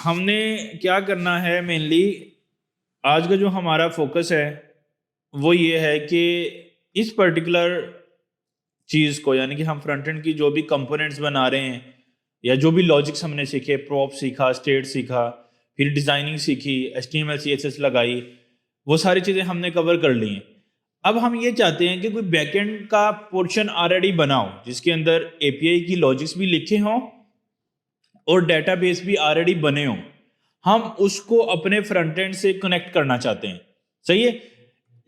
हमने क्या करना है मेनली, आज का जो हमारा फोकस है वो ये है कि इस पर्टिकुलर चीज़ को, यानी कि हम फ्रंट एंड की जो भी कंपोनेंट्स बना रहे हैं या जो भी लॉजिक्स हमने सीखे, प्रॉप सीखा, स्टेट सीखा, फिर डिज़ाइनिंग सीखी, HTML CSS लगाई, वो सारी चीज़ें हमने कवर कर ली हैं। अब हम ये चाहते हैं कि कोई बैकएंड का पोर्शन ऑलरेडी बनाओ जिसके अंदर API की लॉजिक्स भी लिखे हों और डेटाबेस भी ऑलरेडी बने हों। हम उसको अपने फ्रंट एंड से कनेक्ट करना चाहते हैं। सही है।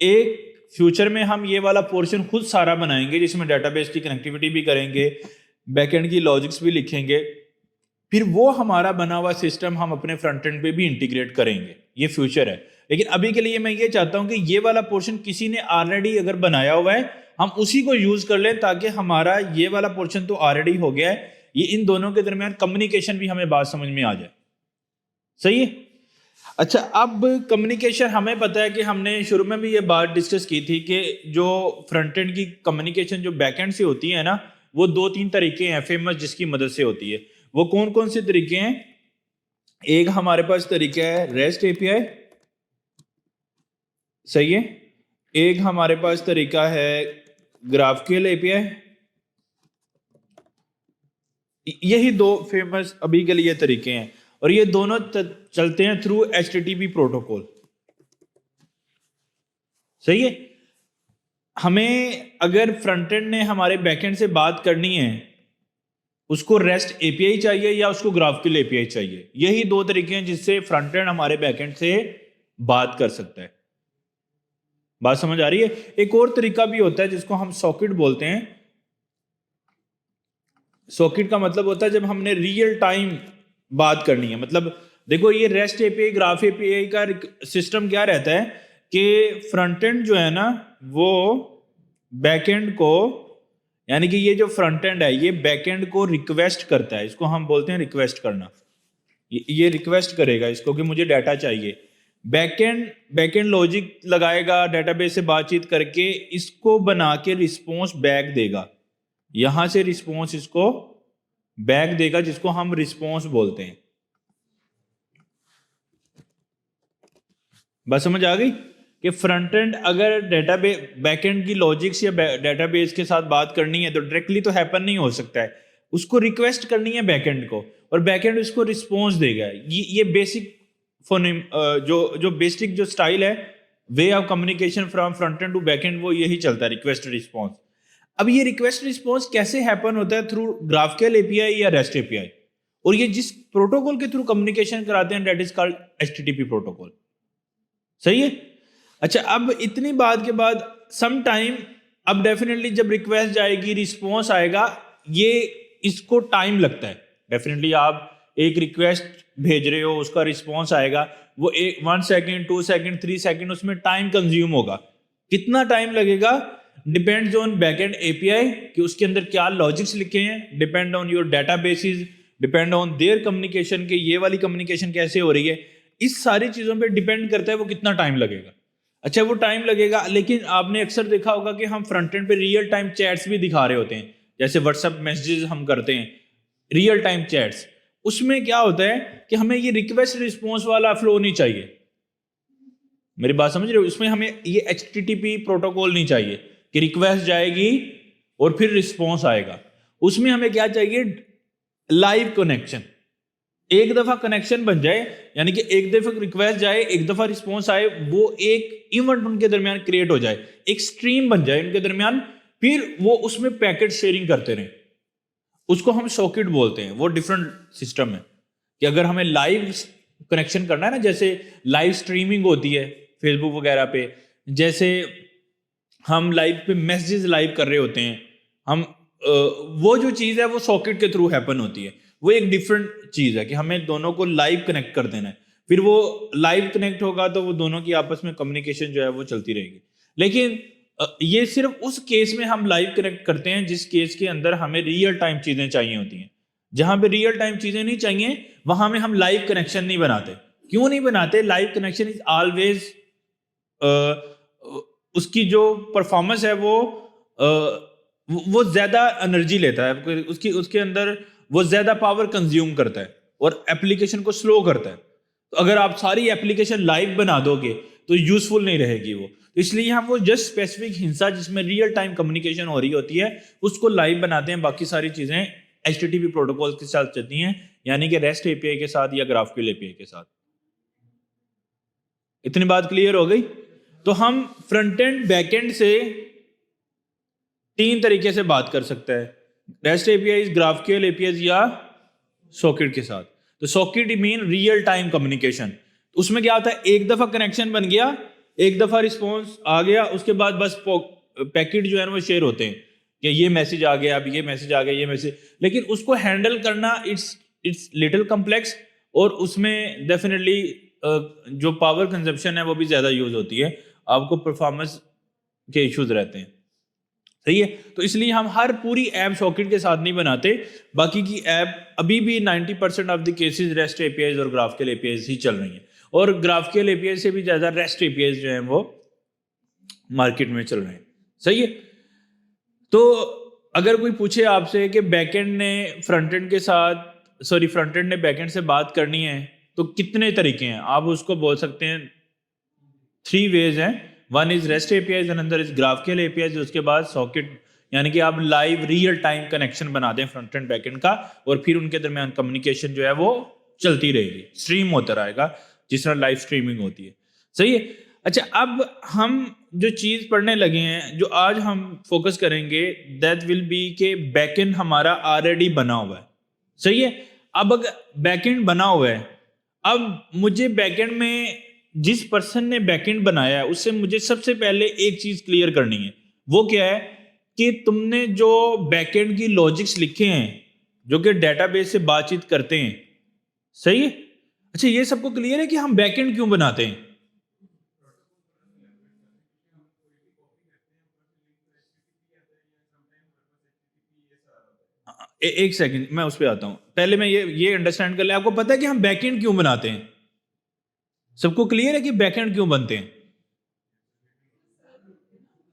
एक फ्यूचर में हम ये वाला पोर्शन खुद सारा बनाएंगे जिसमें डेटाबेस की कनेक्टिविटी भी करेंगे, बैकएंड की लॉजिक्स भी लिखेंगे, फिर वो हमारा बना हुआ सिस्टम हम अपने फ्रंट एंड पे भी इंटीग्रेट करेंगे। ये फ्यूचर है। लेकिन अभी के लिए मैं ये चाहता हूं कि ये वाला पोर्शन किसी ने ऑलरेडी अगर बनाया हुआ है हम उसी को यूज कर लें, ताकि हमारा ये वाला पोर्शन तो ऑलरेडी हो गया है, ये इन दोनों के दरमियान कम्युनिकेशन भी हमें बात समझ में आ जाए। सही है। अच्छा, अब कम्युनिकेशन हमें पता है कि हमने शुरू में भी ये बात डिस्कस की थी कि जो फ्रंट एंड की कम्युनिकेशन जो बैक एंड से होती है ना, वो 2-3 तरीके हैं फेमस जिसकी मदद से होती है। वो कौन कौन से तरीके हैं? एक हमारे पास तरीका है रेस्ट API। सही है। एक हमारे पास तरीका है ग्राफक्यूएल API। यही दो फेमस अभी के लिए तरीके हैं और ये दोनों चलते हैं थ्रू HTTP प्रोटोकॉल। सही है। हमें अगर फ्रंट एंड ने हमारे बैकएंड से बात करनी है, उसको रेस्ट API चाहिए या उसको ग्राफक्यूएल API चाहिए। यही दो तरीके हैं जिससे फ्रंट एंड हमारे बैकएंड से बात कर सकता है। बात समझ आ रही है? एक और तरीका भी होता है जिसको हम सॉकेट बोलते हैं। सॉकेट का मतलब होता है जब हमने रियल टाइम बात करनी है। मतलब देखो, ये रेस्ट API ग्राफ API का सिस्टम क्या रहता है कि फ्रंट एंड जो है ना वो बैकएंड को, यानी कि ये जो फ्रंट एंड है ये बैकएंड को रिक्वेस्ट करता है। इसको हम बोलते हैं रिक्वेस्ट करना। ये रिक्वेस्ट करेगा इसको कि मुझे डाटा चाहिए। बैकएंड लॉजिक लगाएगा, डेटाबेस से बातचीत करके इसको बना के रिस्पॉन्स बैक देगा। यहां से रिस्पॉन्स इसको बैक देगा जिसको हम रिस्पॉन्स बोलते हैं। बस समझ आ गई कि फ्रंट एंड अगर डेटाबेस बैकएंड की लॉजिक्स या डेटाबेस के साथ बात करनी है तो डायरेक्टली तो हैपन नहीं हो सकता है, उसको रिक्वेस्ट करनी है बैकएंड को और बैकएंड उसको रिस्पॉन्स देगा। ये बेसिक फोनेम जो बेसिक जो स्टाइल है, way of communication from front end to backend, वो यही चलता है, रिक्वेस्ट रिस्पॉन्स। अब ये रिक्वेस्ट रिस्पॉन्स कैसे हैपन होता है? थ्रू ग्राफक्यूएल API या रेस्ट API। और ये जिस प्रोटोकॉल के थ्रू कम्युनिकेशन कराते हैं that is called HTTP protocol. सही है। अच्छा, अब इतनी बात के बाद सम टाइम, अब डेफिनेटली जब रिक्वेस्ट जाएगी रिस्पॉन्स आएगा, ये इसको टाइम लगता है। डेफिनेटली आप एक रिक्वेस्ट भेज रहे हो, उसका रिस्पॉन्स आएगा, वो 1 सेकेंड 2 सेकेंड 3 सेकेंड उसमें टाइम कंज्यूम होगा। कितना टाइम लगेगा डिपेंड्स ऑन बैकएंड API कि उसके अंदर क्या लॉजिक्स लिखे हैं, depend on your databases, depend on their communication कि ये वाली कम्युनिकेशन कैसे हो रही है। इस सारी चीजों पे डिपेंड करता है वो कितना टाइम लगेगा। अच्छा, वो टाइम लगेगा, लेकिन आपने अक्सर देखा होगा कि हम फ्रंट एंड पे रियल टाइम चैट्स भी दिखा रहे होते हैं। जैसे व्हाट्सएप मैसेजेस हम करते हैं, रियल टाइम चैट्स, उसमें क्या होता है कि हमें ये रिक्वेस्ट रिस्पॉन्स वाला फ्लो नहीं चाहिए। मेरी बात समझ रहे हो? उसमें हमें ये HTTP प्रोटोकॉल नहीं चाहिए कि रिक्वेस्ट जाएगी और फिर रिस्पॉन्स आएगा। उसमें हमें क्या चाहिए? Live connection. एक दफा कनेक्शन बन जाए, यानी कि एक दफा रिक्वेस्ट जाए, एक दफा रिस्पॉन्स आए, वो एक इवेंट उनके दरमियान क्रिएट हो जाए, एक स्ट्रीम बन जाए उनके दरमियान, फिर वो उसमें पैकेट शेयरिंग करते रहे। उसको हम सॉकेट बोलते हैं। वो डिफरेंट सिस्टम है कि अगर हमें लाइव कनेक्शन करना है ना, जैसे लाइव स्ट्रीमिंग होती है फेसबुक वगैरह पे, जैसे हम लाइव पे मैसेजेस लाइव कर रहे होते हैं, हम वो जो चीज़ है वो सॉकेट के थ्रू हैपन होती है। वो एक डिफरेंट चीज़ है कि हमें दोनों को लाइव कनेक्ट कर देना है, फिर वो लाइव कनेक्ट होगा तो वो दोनों की आपस में कम्युनिकेशन जो है वो चलती रहेगी। लेकिन ये सिर्फ उस केस में हम लाइव कनेक्ट करते हैं जिस केस के अंदर हमें रियल टाइम चीज़ें चाहिए होती हैं। जहां पे रियल टाइम चीज़ें नहीं चाहिए वहां में हम लाइव कनेक्शन नहीं बनाते। क्यों नहीं बनाते? लाइव कनेक्शन इज ऑलवेज, उसकी जो परफॉर्मेंस है वो ज्यादा एनर्जी लेता है, उसके अंदर वो ज्यादा पावर कंज्यूम करता है। और एप्लीकेशन को स्लो करता है। तो अगर आप सारी एप्लीकेशन लाइव बना दोगे तो यूजफुल नहीं रहेगी वो। तो इसलिए हम वो जस्ट स्पेसिफिक हिस्सा जिसमें रियल टाइम कम्युनिकेशन हो रही होती है उसको लाइव बनाते हैं, बाकी सारी चीजें HTTP प्रोटोकॉल के साथ चलती हैं, यानी कि REST API के साथ या GraphQL API के साथ। इतनी बात क्लियर हो गई? तो हम फ्रंट एंड बैक एंड से 3 तरीके से बात कर सकते हैं, REST APIs, GraphQL APIs या सॉकेट के साथ। तो socket mean real time communication. उसमें क्या होता है, एक दफा कनेक्शन बन गया, एक दफा रिस्पॉन्स आ गया, उसके बाद बस पैकेट जो है वो शेयर होते हैं कि ये मैसेज आ गया, अब ये मैसेज आ गया, ये मैसेज। लेकिन उसको हैंडल करना इट्स लिटिल कम्प्लेक्स, और उसमें डेफिनेटली जो पावर कंजप्शन है वो भी ज्यादा यूज होती है, आपको परफॉर्मेंस के इश्यूज रहते हैं। सही है? तो इसलिए हम हर पूरी ऐप सॉकेट के साथ नहीं बनाते, बाकी की ऐप अभी भी 90% of the cases REST APIs और GraphQL APIs ही चल रही हैं, और GraphQL API से भी ज्यादा REST APIs जो हैं वो मार्केट में चल रहे हैं। सही है? तो अगर कोई पूछे आपसे कि बैकएंड ने फ्रंटएंड के साथ, फ्रंटएंड ने बैकएंड से बात करनी है तो कितने तरीके हैं, आप उसको बोल सकते हैं 3 वेज हैं। One is REST APIs, another is GraphQL APIs, उसके बाद सॉकेट, यानी कि आप लाइव रियल टाइम कनेक्शन बना दें फ्रंट एंड बैक एंड का, और फिर उनके दरमियान कम्युनिकेशन जो है वो चलती रहेगी, स्ट्रीम होता रहेगा जिस तरह लाइव स्ट्रीमिंग होती है। सही है? अच्छा, अब हम जो चीज पढ़ने लगे हैं, जो आज हम फोकस करेंगे, दैट विल बी के बैकएंड हमारा ऑलरेडी बना हुआ है। सही है? अब अगर बैकएंड बना हुआ है, अब मुझे बैकएंड में जिस पर्सन ने बैकएंड बनाया है उससे मुझे सबसे पहले एक चीज क्लियर करनी है। वो क्या है कि तुमने जो बैकएंड की लॉजिक्स लिखे हैं जो कि डेटाबेस से बातचीत करते हैं, सही है? अच्छा, ये सबको क्लियर है कि हम बैकएंड क्यों बनाते हैं? एक सेकंड, मैं उस पर आता हूं। पहले मैं ये अंडरस्टैंड कर ले, आपको पता है कि हम बैकएंड क्यों बनाते हैं? सबको क्लियर है कि बैकएंड क्यों बनते हैं?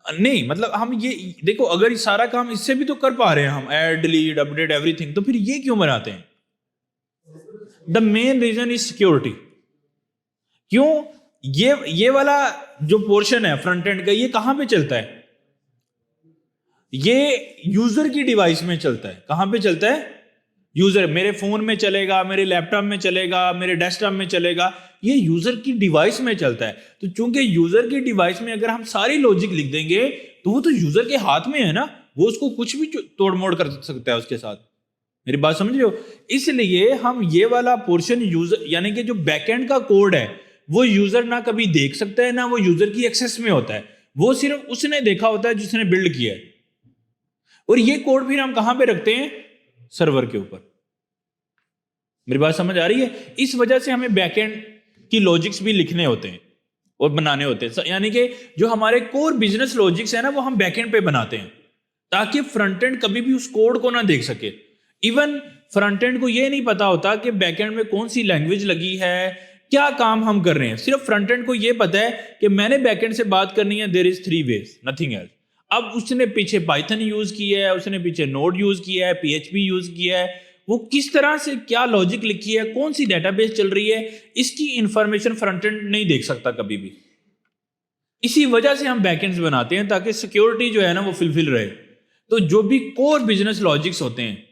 नहीं, मतलब हम ये देखो, अगर ये सारा काम इससे भी तो कर पा रहे हैं हम, ऐड, डिलीट, अपडेट, एवरीथिंग, तो फिर ये क्यों बनाते हैं? The main reason is security. क्यों? ये वाला जो पोर्शन है फ्रंट एंड का, ये कहां पे चलता है? ये यूजर की डिवाइस में चलता है। कहां पे चलता है? यूजर, मेरे फोन में चलेगा, मेरे लैपटॉप में चलेगा, मेरे डेस्कटॉप में चलेगा, ये यूजर की डिवाइस में चलता है। तो चूंकि यूजर की डिवाइस में अगर हम सारी लॉजिक लिख देंगे तो वो तो यूजर के हाथ में है ना, वो उसको कुछ भी तोड़ मोड़ कर सकता है उसके साथ। मेरी बात समझ रहे हो? इसलिए हम ये वाला पोर्शन यूजर, यानी कि जो बैकएंड का कोड है, वो यूजर ना कभी देख सकता है, ना वो यूजर की एक्सेस में होता है, वो सिर्फ उसने देखा होता है जिसने बिल्ड किया है। और ये कोड फिर हम कहां पे रखते हैं? सर्वर के ऊपर। मेरी बात समझ आ रही है? इस वजह से हमें बैकएंड की लॉजिक्स भी लिखने होते हैं और बनाने होते हैं, यानी कि जो हमारे कोर बिजनेस लॉजिक्स है ना, वो हम बैकएंड पे बनाते हैं ताकि फ्रंट एंड कभी भी उस कोड को ना देख सके। इवन फ्रंट एंड को ये नहीं पता होता कि बैकएंड में कौन सी लैंग्वेज लगी है, क्या काम हम कर रहे हैं। सिर्फ फ्रंट एंड को ये पता है कि मैंने बैकएंड से बात करनी है, there is 3 ways, nothing else. अब उसने पीछे पाइथन यूज किया है, उसने पीछे नोड यूज किया है, PHP यूज किया है, वो किस तरह से क्या लॉजिक लिखी है, कौन सी डेटाबेस चल रही है, इसकी इंफॉर्मेशन फ्रंट एंड नहीं देख सकता कभी भी। इसी वजह से हम बैकएंड्स बनाते हैं ताकि सिक्योरिटी जो है ना वो फुलफिल रहे। तो जो भी कोर बिजनेस लॉजिक्स होते हैं,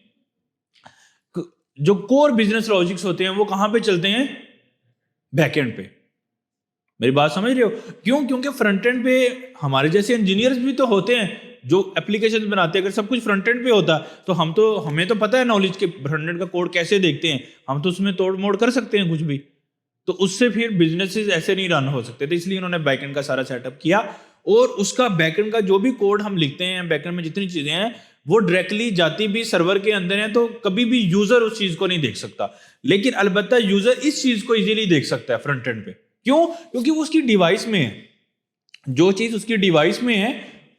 जो कोर बिजनेस लॉजिक्स होते हैं, वो कहां पे चलते हैं? बैकएंड पे। मेरी बात समझ रहे हो? क्यों? क्योंकि फ्रंट एंड पे हमारे जैसे इंजीनियर्स भी तो होते हैं जो एप्लीकेशन बनाते हैं। अगर सब कुछ फ्रंट एंड पे होता तो हमें तो पता है नॉलेज के फ्रंट एंड का कोड कैसे देखते हैं, हम तो उसमें तोड़ मोड़ कर सकते हैं कुछ भी। तो उससे फिर बिजनेसेस ऐसे नहीं रन हो सकते थे, इसलिए उन्होंने बैकएंड का सारा सेटअप किया। और उसका बैकएंड का जो भी कोड हम लिखते हैं, बैकएंड में जितनी चीजें हैं, वो डायरेक्टली जाती भी सर्वर के अंदर है, तो कभी भी यूजर उस चीज को नहीं देख सकता। लेकिन अलबत्ता यूजर इस चीज को इजीली देख सकता है फ्रंट एंड पे। क्यों? क्योंकि वो उसकी डिवाइस में है। जो चीज उसकी डिवाइस में है,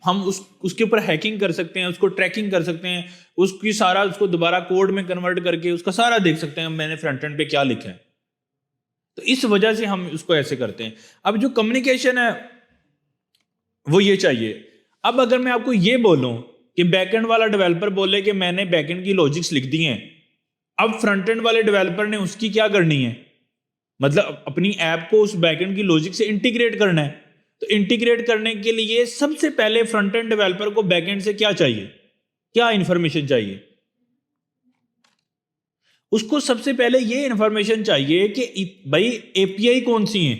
हम उसके ऊपर हैकिंग कर सकते हैं, उसको ट्रैकिंग कर सकते हैं, उसको दोबारा कोड में कन्वर्ट करके उसका सारा देख सकते हैं मैंने फ्रंट एंड पे क्या लिखा है। तो इस वजह से हम उसको ऐसे करते हैं। अब जो कम्युनिकेशन है वो ये चाहिए। अब अगर मैं आपको ये बोलूं कि बैकएंड वाला डेवलपर बोले कि मैंने बैकएंड की लॉजिक्स लिख दी हैं, अब फ्रंट एंड वाले डेवलपर ने उसकी क्या करनी है, मतलब अपनी ऐप को उस बैकएंड की लॉजिक से इंटीग्रेट करना है। तो इंटीग्रेट करने के लिए सबसे पहले फ्रंट एंड डेवलपर को बैकएंड से क्या चाहिए, क्या इंफॉर्मेशन चाहिए? उसको सबसे पहले ये इंफॉर्मेशन चाहिए कि भाई एपीआई कौन सी है,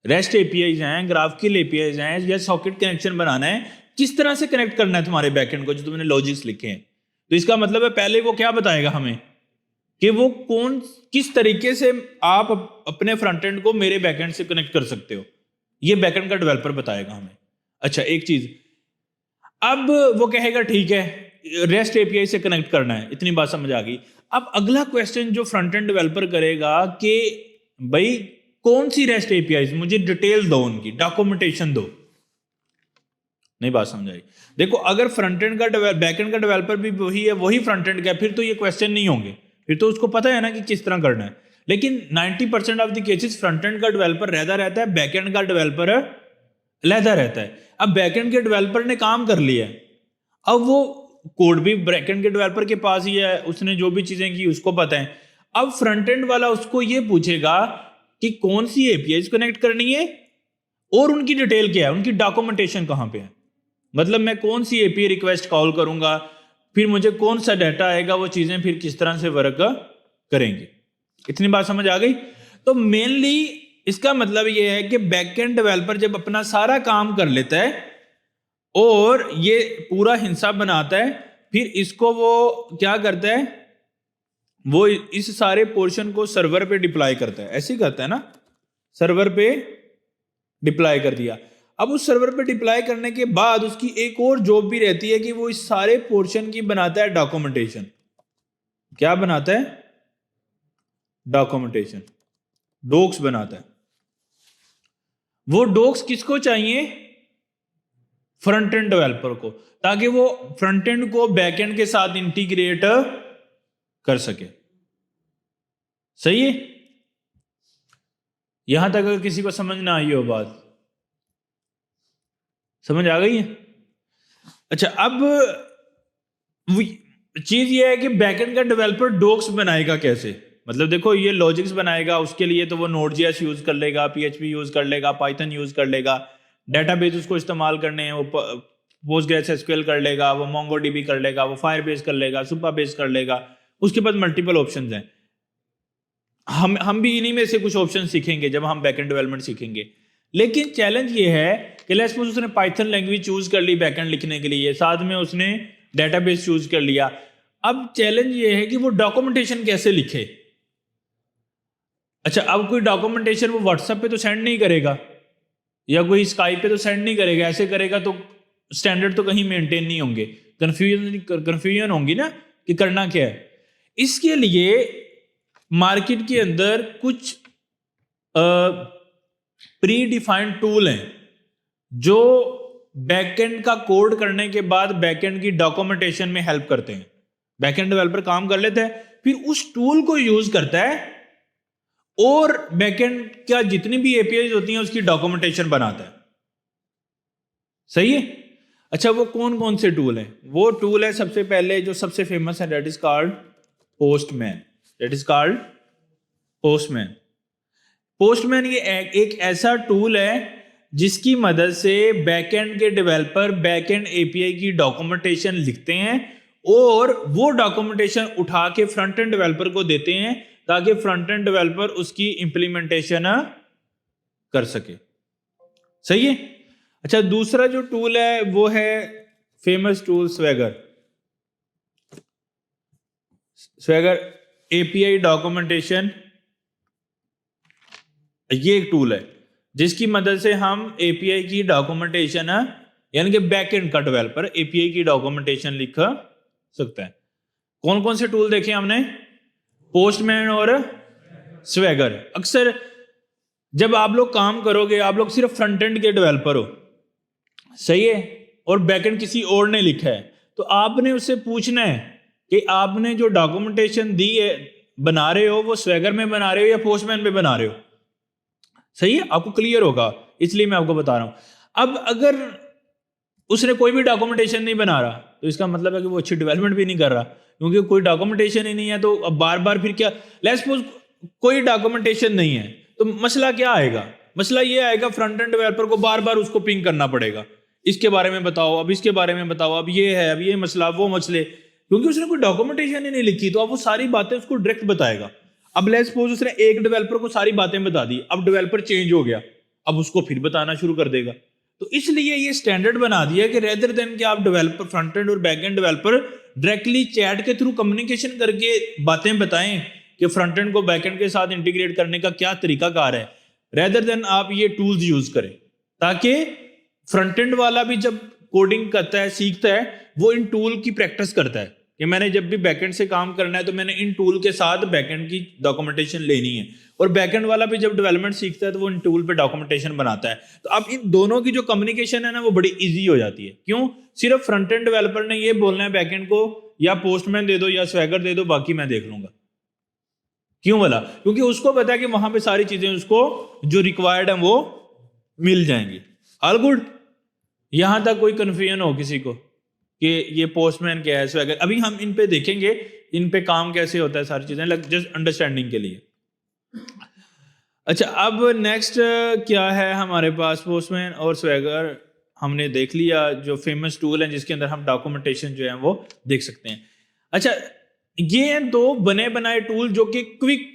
रेस्ट एपीआईज हैं, ग्राफकिल एपीआईज हैं, या सॉकेट कनेक्शन बनाना है, किस तरह से कनेक्ट करना है तुम्हारे बैकएंड को जो तुमने लॉजिक्स लिखे हैं। तो इसका मतलब है पहले वो क्या बताएगा हमें कि वो किस तरीके से आप अपने फ्रंट एंड को मेरे बैकएंड से कनेक्ट कर सकते हो, ये बैकएंड का डेवलपर बताएगा हमें। अच्छा, एक चीज, अब वो कहेगा ठीक है रेस्ट एपीआई से कनेक्ट करना है, इतनी बात समझ आ गई। अब अगला क्वेश्चन जो फ्रंट एंड डेवलपर करेगा कि भाई कौन सी रेस्ट एपीआई, मुझे डिटेल दो, उनकी डॉक्यूमेंटेशन दो। नहीं बात समझ आई? देखो, अगर फ्रंट एंड का बैकएंड का डेवलपर भी वही है, वही फ्रंट एंड का, फिर तो ये क्वेश्चन नहीं होंगे, फिर तो उसको पता है ना कि किस तरह करना है। लेकिन 90% of the cases front end का डेवलपर रहता है, बैकएंड का डेवलपर लहदा रहता है। अब बैकएंड के डेवलपर ने काम कर लिया है, अब वो कोड भी बैकएंड के डेवलपर के पास ही है, उसने जो भी चीजें की उसको पता है। अब फ्रंट एंड वाला उसको ये पूछेगा कि कौन सी एपीआई कनेक्ट करनी है और उनकी डिटेल क्या है, उनकी डॉक्यूमेंटेशन कहां पे है, मतलब मैं कौन सी एपीआई रिक्वेस्ट कॉल करूंगा, फिर मुझे कौन सा डाटा आएगा, वो चीजें फिर किस तरह से वर्क करेंगे। इतनी बात समझ आ गई? तो मेनली इसका मतलब यह है कि बैकएंड डेवलपर जब अपना सारा काम कर लेता है और ये पूरा हिस्सा बनाता है, फिर इसको वो क्या करता है, वो इस सारे पोर्शन को सर्वर पे डिप्लॉय करता है, ऐसे ही करता है ना, सर्वर पे डिप्लॉय कर दिया। अब उस सर्वर पे डिप्लॉय करने के बाद उसकी एक और जॉब भी रहती है कि वो इस सारे पोर्शन की बनाता है डॉक्यूमेंटेशन। क्या बनाता है? डॉक्यूमेंटेशन, डॉक्स बनाता है। वो डॉक्स किसको चाहिए? फ्रंट एंड डेवलपर को, ताकि वो फ्रंट एंड को बैक एंड के साथ इंटीग्रेट कर सके। सही है? यहां तक अगर किसी को समझ ना आई हो बात, समझ आ गई है? अच्छा, अब चीज ये है कि बैकएंड का डेवलपर डॉक्स बनाएगा कैसे, मतलब देखो ये लॉजिक्स बनाएगा, उसके लिए तो वो नोड.js यूज कर लेगा, पीएचपी यूज कर लेगा, पाइथन यूज कर लेगा, डेटाबेस उसको इस्तेमाल करने हैं, वो पोस्टग्रेस एसक्यूएल कर लेगा, वो मोंगोडीबी कर लेगा, वो फायरबेस कर लेगा, सुपरबेस कर लेगा, उसके पास मल्टीपल ऑप्शंस हैं। हम भी इन्हीं में से कुछ ऑप्शन सीखेंगे जब हम बैकएंड डेवलपमेंट सीखेंगे। लेकिन चैलेंज ये है कि लेट्स सपोज उसने पाइथन लैंग्वेज चूज कर ली बैकएंड लिखने के लिए, साथ में उसने डेटाबेस चूज कर लिया। अब चैलेंज ये है कि वो डॉक्यूमेंटेशन कैसे लिखे। अच्छा, अब कोई डॉक्यूमेंटेशन वो व्हाट्सएप पे तो सेंड नहीं करेगा, या कोई स्काइप पे तो सेंड नहीं करेगा, ऐसे करेगा तो स्टैंडर्ड तो कहीं मेंटेन नहीं होंगे, कंफ्यूजन होंगी ना कि करना क्या है। इसके लिए मार्केट के अंदर कुछ प्री डिफाइंड टूल हैं जो बैकएंड का कोड करने के बाद बैकएंड की डॉक्यूमेंटेशन में हेल्प करते हैं। बैकएंड डेवलपर काम कर लेता है, फिर उस टूल को यूज करता है और बैकएंड का जितनी भी एपीआई होती हैं उसकी डॉक्यूमेंटेशन बनाता है। सही है? अच्छा, वो कौन कौन से टूल हैं? वो टूल है सबसे पहले जो सबसे फेमस है, that is called postman. That is called postman. Postman ये एक ऐसा टूल है जिसकी मदद से बैकएंड के डेवलपर बैकएंड एपीआई की डॉक्यूमेंटेशन लिखते हैं और वो डॉक्यूमेंटेशन उठा के फ्रंट एंड डेवलपर को देते हैं ताकि फ्रंट एंड डेवलपर उसकी इंप्लीमेंटेशन कर सके। सही है? अच्छा, दूसरा जो टूल है वो है famous tool swagger. Swagger API documentation, ये एक टूल है जिसकी मदद से हम एपीआई की डॉक्यूमेंटेशन, यानी कि बैकएंड का डेवलपर एपीआई की डॉक्यूमेंटेशन लिख सकता है। कौन कौन से टूल देखे हमने? पोस्टमैन और स्वैगर। अक्सर जब आप लोग काम करोगे, आप लोग सिर्फ फ्रंट एंड के डेवलपर हो, सही है, और बैकएंड किसी और ने लिखा है, तो आपने उससे पूछना है कि आपने जो डॉक्यूमेंटेशन दी है बना रहे हो वो स्वैगर में बना रहे हो या पोस्टमैन में बना रहे हो। सही है? आपको क्लियर होगा, इसलिए मैं आपको बता रहा हूं। अब अगर उसने कोई भी डॉक्यूमेंटेशन नहीं बना रहा, तो इसका मतलब है कि वो अच्छी डेवलपमेंट भी नहीं कर रहा, क्योंकि कोई डॉक्यूमेंटेशन ही नहीं है। तो अब बार बार फिर क्या, लेट्स सपोज कोई डॉक्यूमेंटेशन नहीं है, तो मसला क्या आएगा? मसला ये आएगा फ्रंट एंड डेवलपर को बार बार उसको पिंग करना पड़ेगा, इसके बारे में बताओ, अब इसके बारे में बताओ, अब ये है, अब ये मसला, वो मसले, क्योंकि उसने कोई डॉक्यूमेंटेशन ही नहीं लिखी। तो अब वो सारी बातें उसको डायरेक्ट बताएगा। अब लेट्स सपोज उसने एक डेवलपर को सारी बातें बता दी, अब डेवलपर चेंज हो गया, अब उसको फिर बताना शुरू कर देगा। तो इसलिए ये स्टैंडर्ड बना दिया कि रेदर देन कि आप डेवलपर, फ्रंट एंड और back end developer directly chat के थ्रू कम्युनिकेशन करके बातें बताएं कि फ्रंट एंड को बैक एंड के साथ इंटीग्रेट करने का क्या तरीकाकार है, रेदर देन आप ये टूल्स यूज करें, ताकि फ्रंट एंड वाला भी जब कोडिंग करता है, सीखता है, वो इन टूल की प्रैक्टिस करता है कि मैंने जब भी बैकएंड से काम करना है तो मैंने इन टूल के साथ बैकएंड की डॉक्यूमेंटेशन लेनी है। और बैकएंड वाला भी जब डेवलपमेंट सीखता है तो वो इन टूल पे डॉक्यूमेंटेशन बनाता है। तो अब इन दोनों की जो कम्युनिकेशन है ना, वो बड़ी इजी हो जाती है। क्यों? सिर्फ फ्रंट एंड डेवलपर ने ये बोलना है बैकएंड को, या पोस्टमैन दे दो या स्वैगर दे दो, बाकी मैं देख लूंगा। क्यों बोला? क्योंकि उसको पता है कि वहां पे सारी चीजें उसको जो रिक्वायर्ड है वो मिल जाएंगी। All good? यहां तक कोई कंफ्यूजन हो किसी को कि ये पोस्टमैन क्या है, स्वैगर? अभी हम इन पे देखेंगे, इन पे काम कैसे होता है, सारी चीजें जस्ट अंडरस्टैंडिंग के लिए। अच्छा, अब नेक्स्ट क्या है हमारे पास? पोस्टमैन और स्वैगर हमने देख लिया, जो फेमस टूल है जिसके अंदर हम डॉक्यूमेंटेशन जो है वो देख सकते हैं। अच्छा, ये हैं दो बने बनाए टूल जो कि क्विक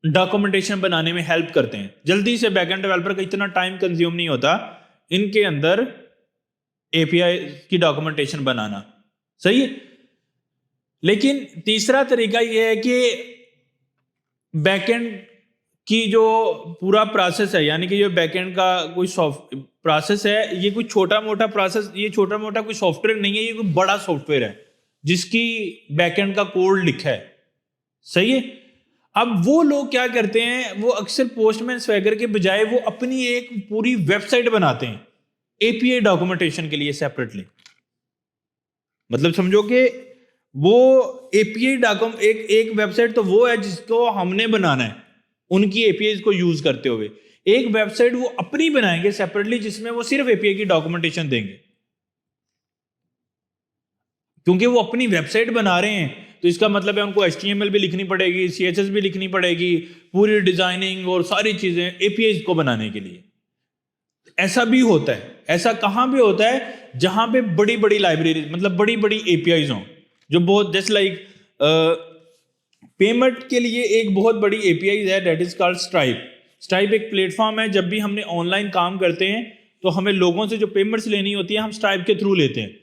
डॉक्यूमेंटेशन बनाने में हेल्प करते हैं। जल्दी से बैकएंड डेवलपर का इतना टाइम कंज्यूम नहीं होता इनके अंदर एपीआई की डॉक्यूमेंटेशन बनाना। सही है? लेकिन तीसरा तरीका यह है कि बैकएंड की जो पूरा प्रोसेस है, यानी कि जो बैकएंड का कोई सॉफ्ट प्रोसेस है, ये कोई छोटा मोटा प्रोसेस, ये छोटा मोटा कोई सॉफ्टवेयर नहीं है, ये कोई बड़ा सॉफ्टवेयर है जिसकी बैकएंड का कोड लिखा है। सही है? अब वो लोग क्या करते हैं, वो अक्सर पोस्टमैन स्वैगर के बजाय वो अपनी एक पूरी वेबसाइट बनाते हैं एपीआई डॉक्यूमेंटेशन के लिए सेपरेटली। मतलब समझो कि वो एपीआई एक वेबसाइट तो वो है जिसको हमने बनाना है उनकी एपीआई को यूज करते हुए। एक वेबसाइट वो अपनी बनाएंगे सेपरेटली, जिसमें वो सिर्फ एपीआई की डॉक्यूमेंटेशन देंगे। क्योंकि वो अपनी वेबसाइट बना रहे हैं तो इसका मतलब है उनको HTML भी लिखनी पड़ेगी, CSS भी लिखनी पड़ेगी, पूरी डिजाइनिंग और सारी चीजें एपीआई को बनाने के लिए। ऐसा भी होता है। ऐसा कहां भी होता है? जहां पे बड़ी बड़ी लाइब्रेरी, मतलब बड़ी बड़ी एपीआईज हों, जो बहुत जस्ट लाइक पेमेंट के लिए एक बहुत बड़ी एपीआई है, that is called stripe. Stripe एक प्लेटफॉर्म है। जब भी हमने ऑनलाइन काम करते हैं तो हमें लोगों से जो पेमेंट्स लेनी होती है हम स्ट्राइप के थ्रू लेते हैं।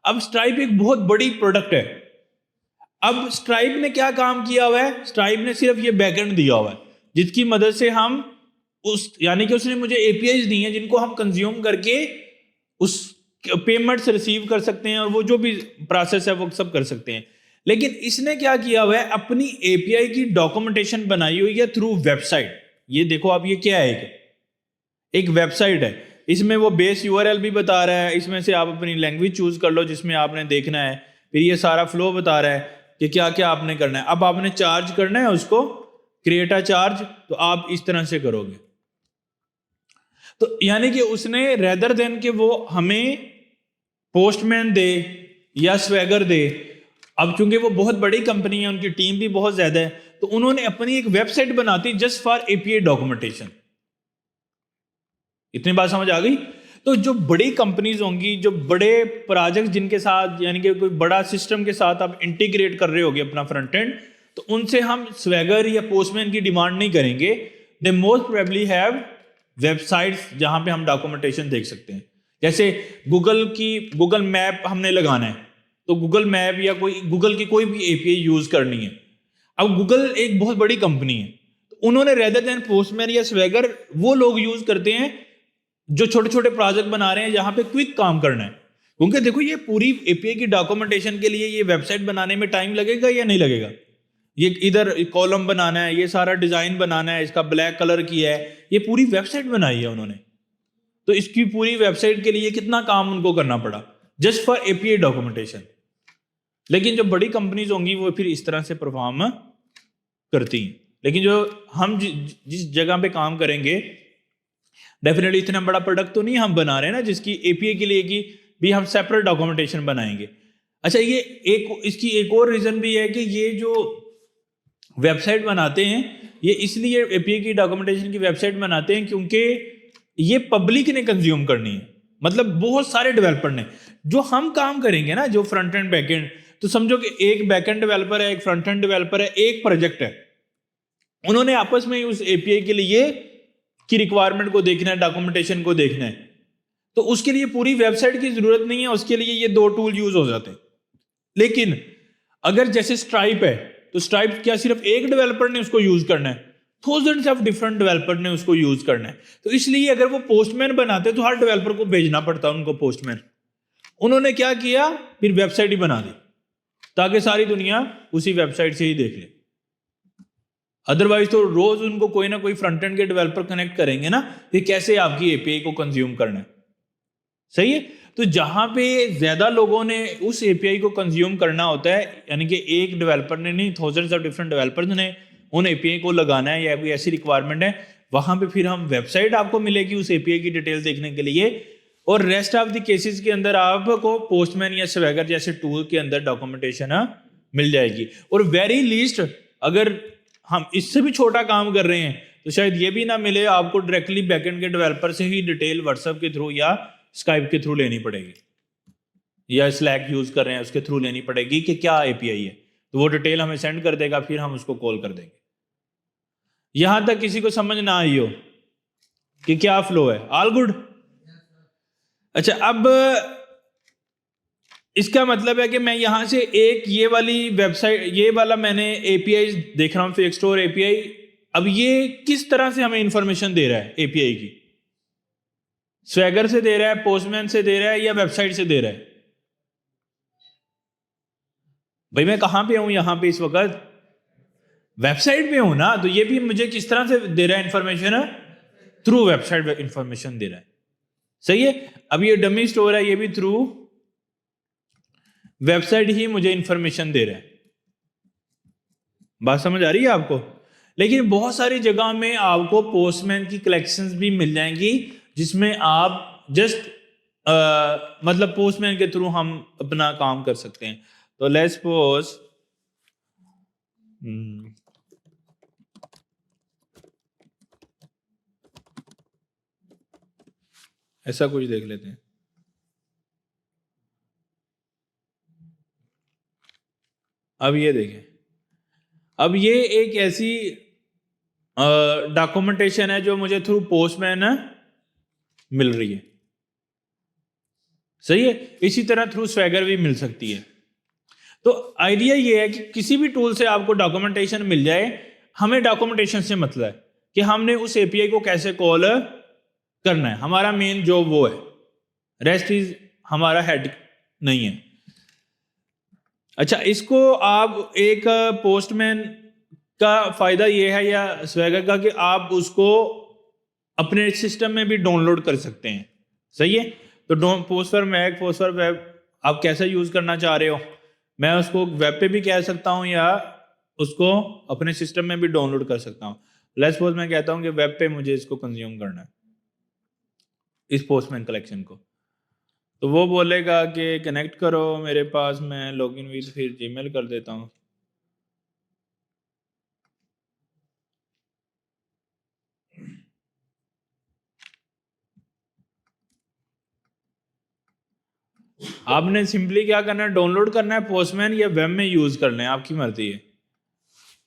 अब स्ट्राइप एक बहुत बड़ी प्रोडक्ट है। अब स्ट्राइप ने क्या काम किया हुआ है? स्ट्राइप ने सिर्फ ये बैकएंड दिया हुआ है जिसकी मदद से हम उस, यानी कि उसने मुझे एपीआईज दी हैं जिनको हम कंज्यूम करके उस पेमेंट्स रिसीव कर सकते हैं और वो जो भी प्रोसेस है वो सब कर सकते हैं। लेकिन इसने क्या किया हुआ है? अपनी एपीआई की डॉक्यूमेंटेशन बनाई हुई है थ्रू वेबसाइट। ये देखो आप, ये क्या है? एक वेबसाइट है। इसमें वो बेस यूआरएल भी बता रहा है, इसमें से आप अपनी लैंग्वेज चूज कर लो जिसमें आपने देखना है, फिर ये सारा फ्लो बता रहा है कि क्या क्या आपने करना है। अब आपने चार्ज करना है उसको, क्रिएट अ चार्ज, तो आप इस तरह से करोगे। तो यानी कि उसने रेदर देन कि वो हमें पोस्टमैन दे या स्वैगर दे, अब चूंकि वो बहुत बड़ी कंपनी है, उनकी टीम भी बहुत ज्यादा है, तो उन्होंने अपनी एक वेबसाइट बनाती जस्ट फॉर एपीआई डॉक्यूमेंटेशन। इतनी बात समझ आ गई? तो जो बड़ी कंपनीज होंगी, जो बड़े प्रोजेक्ट जिनके साथ, यानी कि कोई बड़ा सिस्टम के साथ आप इंटीग्रेट कर रहे होगे अपना फ्रंट एंड, तो उनसे हम स्वैगर या पोस्टमैन की डिमांड नहीं करेंगे। They most probably have websites जहां पे हम डॉक्यूमेंटेशन देख सकते हैं। जैसे गूगल मैप हमने लगाना है, तो गूगल मैप या कोई गूगल की कोई भी एपीआई यूज करनी है। अब गूगल एक बहुत बड़ी कंपनी है, तो उन्होंने रेदर देन पोस्टमैन या स्वैगर, वो लोग यूज करते हैं जो छोटे छोटे प्रोजेक्ट बना रहे हैं जहां पे क्विक काम करना है। क्योंकि देखो, ये पूरी एपीआई की डॉक्यूमेंटेशन के लिए ये वेबसाइट बनाने में टाइम लगेगा या नहीं लगेगा? ये इधर कॉलम बनाना है, ये सारा डिजाइन बनाना है, इसका ब्लैक कलर किया है, ये पूरी वेबसाइट बनाई है उन्होंने। तो इसकी पूरी वेबसाइट के लिए कितना काम उनको करना पड़ा जस्ट फॉर एपीआई डॉक्यूमेंटेशन। लेकिन जो बड़ी कंपनीज होंगी वो फिर इस तरह से परफॉर्म करती हैं। लेकिन जो हम जिस जगह पे काम करेंगे, डेफिनेटली इतना बड़ा प्रोडक्ट तो नहीं हम बना रहे हैं ना जिसकी एपीआई के लिए की भी हम सेपरेट डॉक्यूमेंटेशन बनाएंगे। अच्छा, ये इसकी एक और रीजन भी है कि ये जो वेबसाइट बनाते हैं, ये इसलिए एपीआई की डॉक्यूमेंटेशन की वेबसाइट बनाते हैं क्योंकि ये पब्लिक ने कंज्यूम करनी है, मतलब बहुत सारे डेवलपर ने। जो हम काम करेंगे ना, जो फ्रंट एंड बैक एंड, तो समझो कि एक बैक एंड डेवलपर है, एक फ्रंट एंड डेवलपर है, एक प्रोजेक्ट है, उन्होंने आपस में उस एपीआई के लिए की रिक्वायरमेंट को देखना है, डॉक्यूमेंटेशन को देखना है, तो उसके लिए पूरी वेबसाइट की जरूरत नहीं है, उसके लिए ये 2 टूल यूज हो जाते हैं। लेकिन अगर जैसे स्ट्राइप है, तो स्ट्राइप क्या सिर्फ एक डेवलपर ने उसको यूज करना है? थाउजेंड्स ऑफ डिफरेंट डेवलपर ने उसको यूज करना है। तो इसलिए अगर वो पोस्टमैन बनाते तो हर डेवलपर को भेजना पड़ता उनको पोस्टमैन। उन्होंने क्या किया, फिर वेबसाइट ही बना दी ताकि सारी दुनिया उसी वेबसाइट से ही देख ले। अदरवाइज तो रोज उनको कोई ना कोई फ्रंट एंड के डेवलपर कनेक्ट करेंगे ना, फिर कैसे आपकी एपीआई को कंज्यूम करना है। सही है। तो जहां पे ज्यादा लोगों ने उस एपीआई को कंज्यूम करना होता है, यानी कि एक डेवलपर ने नहीं, थाउजेंड्स ऑफ डिफरेंट डेवलपर्स ने उन एपीआई को लगाना है या कोई ऐसी रिक्वायरमेंट है, वहां पे फिर हम वेबसाइट आपको मिलेगी उस एपीआई की डिटेल देखने के लिए। और रेस्ट ऑफ द केसेस के अंदर आपको पोस्टमैन या स्वैगर जैसे टूल के अंदर डॉक्यूमेंटेशन मिल जाएगी। और वेरी लीस्ट अगर हम इससे भी छोटा काम कर रहे हैं तो शायद ये भी ना मिले, आपको डायरेक्टली बैकएंड के डेवलपर से ही डिटेल व्हाट्सएप के थ्रू या स्काइप के थ्रू लेनी पड़ेगी, या स्लैक यूज कर रहे हैं उसके थ्रू लेनी पड़ेगी कि क्या एपीआई है, तो वो डिटेल हमें सेंड कर देगा, फिर हम उसको कॉल कर देंगे। यहां तक किसी को समझ ना आई हो कि क्या फ्लो है? All good? अच्छा, अब इसका मतलब है कि मैं यहां से एक ये वाली वेबसाइट, ये वाला मैंने एपीआई देख रहा हूं, फेक स्टोर एपीआई। अब ये किस तरह से हमें इंफॉर्मेशन दे रहा है एपीआई की? स्वैगर से दे रहा है, पोस्टमैन से दे रहा है, या वेबसाइट से दे रहा है? भाई मैं कहां पे हूं यहां पे इस वक्त? वेबसाइट पे हूं ना। तो ये भी मुझे किस तरह से दे रहा है इंफॉर्मेशन? थ्रू वेबसाइट इंफॉर्मेशन दे रहा है। सही है। अब ये डमी स्टोर है, ये भी थ्रू वेबसाइट ही मुझे इंफॉर्मेशन दे रहा है। बात समझ आ रही है आपको? लेकिन बहुत सारी जगह में आपको पोस्टमैन की कलेक्शंस भी मिल जाएंगी जिसमें आप जस्ट मतलब पोस्टमैन के थ्रू हम अपना काम कर सकते हैं। तो लेट्स सपोज ऐसा कुछ देख लेते हैं। अब ये देखें, अब ये एक ऐसी डॉक्यूमेंटेशन है जो मुझे थ्रू पोस्टमैन मिल रही है। सही है। इसी तरह थ्रू स्वैगर भी मिल सकती है। तो आइडिया ये है कि किसी भी टूल से आपको डॉक्यूमेंटेशन मिल जाए, हमें डॉक्यूमेंटेशन से मतलब है कि हमने उस एपीआई को कैसे कॉल करना है। हमारा मेन जॉब वो है, रेस्ट इज हमारा हेड नहीं है। अच्छा, इसको आप एक पोस्टमैन का फायदा ये है या स्वैगर का कि आप उसको अपने सिस्टम में भी डाउनलोड कर सकते हैं। सही है। तो post for Mac, post for web आप कैसा यूज करना चाह रहे हो, मैं उसको वेब पे भी कह सकता हूं या उसको अपने सिस्टम में भी डाउनलोड कर सकता हूं। लेट्स सपोज मैं कहता हूं कि वेब पे मुझे इसको कंज्यूम करना है, इस पोस्टमैन कलेक्शन को, तो वो बोलेगा कि कनेक्ट करो मेरे पास, मैं लॉगिन विद, फिर जीमेल कर देता हूं। आपने सिंपली क्या करना है, डाउनलोड करना है पोस्टमैन या वेब में यूज करना है, आपकी मर्जी है।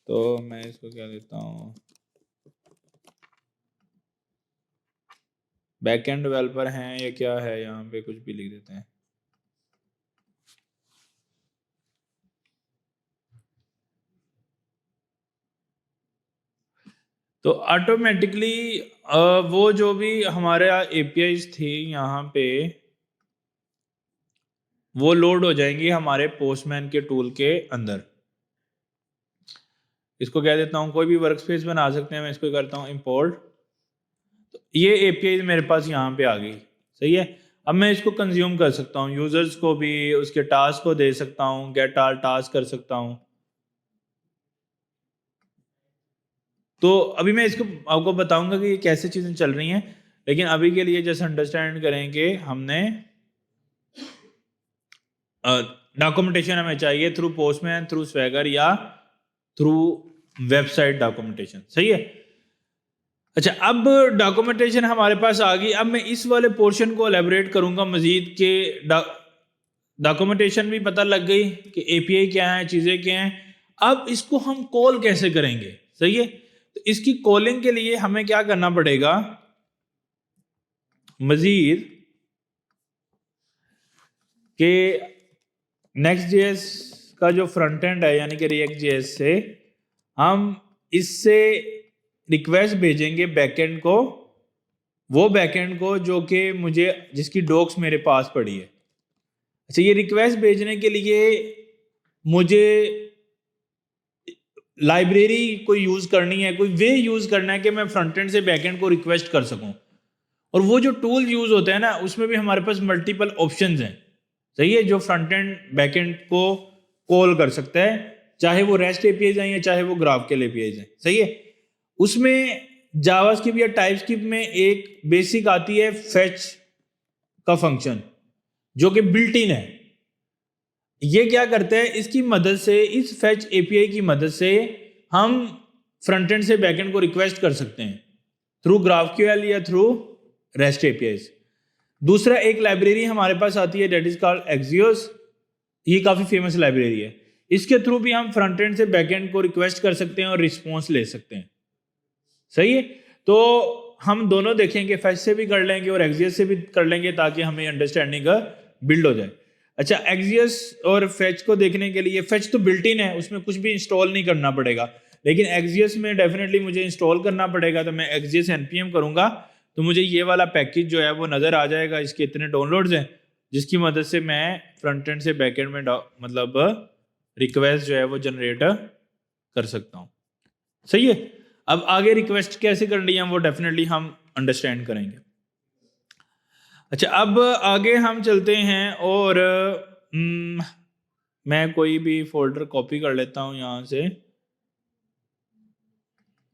तो मैं इसको क्या देता हूँ, बैकएंड डेवलपर हैं या क्या है, यहाँ पे कुछ भी लिख देते हैं। तो ऑटोमेटिकली वो जो भी हमारे एपीआईज थी यहाँ पे वो लोड हो जाएंगी हमारे पोस्टमैन के टूल के अंदर। इसको कह देता हूँ, कोई भी वर्कस्पेस बना सकते हैं, मैं इसको करता हूँ इंपोर्ट। तो ये एपीआई मेरे पास यहाँ पे आ गई। सही है। अब मैं इसको कंज्यूम कर सकता हूँ, यूजर्स को भी उसके टास्क को दे सकता हूँ, गेट ऑल टास्क कर सकता हूँ। तो अभी मैं इसको आपको बताऊंगा कि ये कैसे चीजें चल रही हैं, लेकिन अभी के लिए जैसे अंडरस्टैंड करें कि हमने डॉक्यूमेंटेशन हमें चाहिए थ्रू पोस्टमैन, थ्रू स्वैगर या थ्रू वेबसाइट डॉक्यूमेंटेशन। सही है। अच्छा, अब डॉक्यूमेंटेशन हमारे पास आ गई। अब मैं इस वाले पोर्शन को एलेबोरेट करूंगा मजीद के डॉक्यूमेंटेशन भी पता लग गई कि एपीआई क्या है, चीज़ें क्या हैं। अब इसको हम कॉल कैसे करेंगे। सही है। तो इसकी कॉलिंग के लिए हमें क्या करना पड़ेगा, मजीद के नेक्स्ट जेएस का जो फ्रंट एंड है यानी कि रिएक्ट जेएस से हम इससे रिक्वेस्ट भेजेंगे बैकएंड को, वो बैकएंड को जो कि मुझे जिसकी डॉक्स मेरे पास पड़ी है। अच्छा, ये रिक्वेस्ट भेजने के लिए मुझे लाइब्रेरी कोई यूज़ करनी है, कोई वे यूज़ करना है कि मैं फ्रंट एंड से बैकएंड को रिक्वेस्ट कर सकूं। और वो जो टूल यूज़ होते हैं ना, उसमें भी हमारे पास मल्टीपल ऑप्शंस हैं। सही है, जो फ्रंट एंड बैक एंड को कॉल कर सकता है, चाहे वो रेस्ट एपीआई हैं या चाहे वो ग्राफकेल एपीआई हैं। सही है। उसमें जावास्क्रिप्ट या टाइपस्क्रिप्ट में एक बेसिक आती है फेच का फंक्शन जो कि बिल्ट इन है। ये क्या करते हैं, इसकी मदद से, इस फेच एपीआई की मदद से हम फ्रंट एंड से बैक एंड को रिक्वेस्ट कर सकते हैं थ्रू ग्राफक्यूएल या थ्रू रेस्ट एपीआई। दूसरा एक लाइब्रेरी हमारे पास आती है डेट इज कॉल्ड एक्सियोस। ये काफ़ी फेमस लाइब्रेरी है। इसके थ्रू भी हम फ्रंट एंड से बैक एंड को रिक्वेस्ट कर सकते हैं और रिस्पॉन्स ले सकते हैं। सही है। तो हम दोनों देखेंगे, फेच से भी कर लेंगे और एक्सियस से भी कर लेंगे ताकि हमें अंडरस्टैंडिंग बिल्ड हो जाए। अच्छा, एक्सियस और फेच को देखने के लिए, फेच तो बिल्ट इन है, उसमें कुछ भी इंस्टॉल नहीं करना पड़ेगा, लेकिन एक्सियस में डेफिनेटली मुझे इंस्टॉल करना पड़ेगा। तो मैं एक्सियस npm करूंगा तो मुझे ये वाला पैकेज जो है वो नज़र आ जाएगा। इसके इतने डाउनलोड्स हैं जिसकी मदद से मैं फ्रंट एंड से बैक एंड में मतलब रिक्वेस्ट जो है वो जनरेट कर सकता हूँ। सही है। अब आगे रिक्वेस्ट कैसे करनी है वो डेफिनेटली हम अंडरस्टैंड करेंगे। अच्छा, अब आगे हम चलते हैं और मैं कोई भी फोल्डर कॉपी कर लेता हूँ यहाँ से,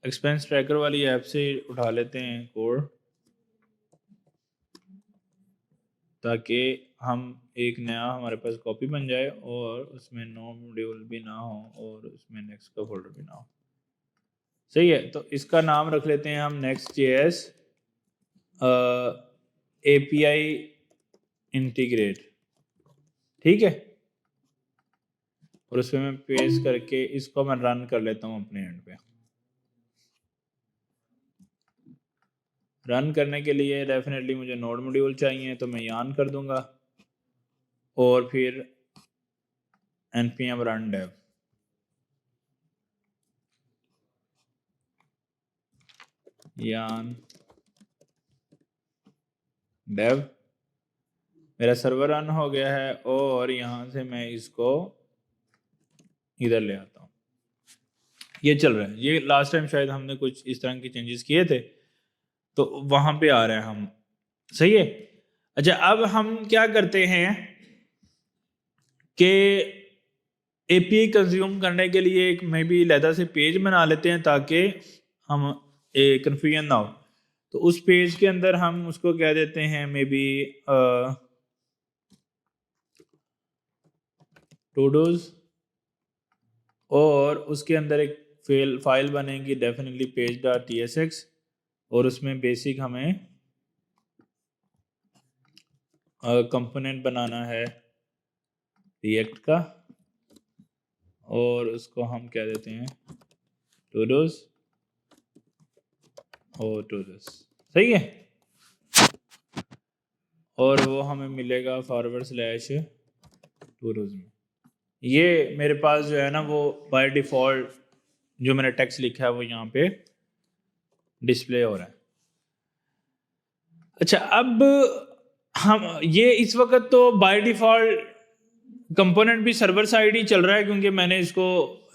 एक्सपेंस ट्रैकर वाली ऐप से उठा लेते हैं कोड, ताकि हम एक नया हमारे पास कॉपी बन जाए और उसमें नो मॉड्यूल भी ना हो और उसमें नेक्स्ट का फोल्डर भी ना हो। सही है। तो इसका नाम रख लेते हैं हम नेक्स्ट जेएस एपीआई इंटीग्रेट। ठीक है। और उसमें मैं पेस्ट करके इसको मैं रन कर लेता हूँ अपने एंड पे। रन करने के लिए डेफिनेटली मुझे नोड मॉड्यूल चाहिए, तो मैं यान कर दूंगा और फिर npm run dev। यान dev, मेरा सर्वर रन हो गया है और यहाँ से मैं इसको इधर ले आता हूँ। ये चल रहा है। ये लास्ट टाइम शायद हमने कुछ इस तरह के चेंजेस किए थे तो वहाँ पे आ रहा है हम। सही है। अच्छा, अब हम क्या करते हैं कि एपीआई कंज्यूम करने के लिए एक मे बी लहदा से पेज बना लेते हैं ताकि हम कन्फ्यूजन ना हो। तो उस पेज के अंदर हम उसको कह देते हैं मे बी टूडोज, और उसके अंदर एक फाइल बनेगी डेफिनेटली page.tsx और उसमें बेसिक हमें कंपोनेंट बनाना है रिएक्ट का और उसको हम क्या देते हैं टूडोज और टूडोज। सही है। और वो हमें मिलेगा /टूडोज में। ये मेरे पास जो है ना वो बाय डिफ़ॉल्ट जो मैंने टेक्स्ट लिखा है वो यहाँ पे डिस्प्ले हो रहा है। अच्छा, अब हम ये इस वक्त तो बाय डिफ़ॉल्ट कंपोनेंट भी सर्वर साइड ही चल रहा है क्योंकि मैंने इसको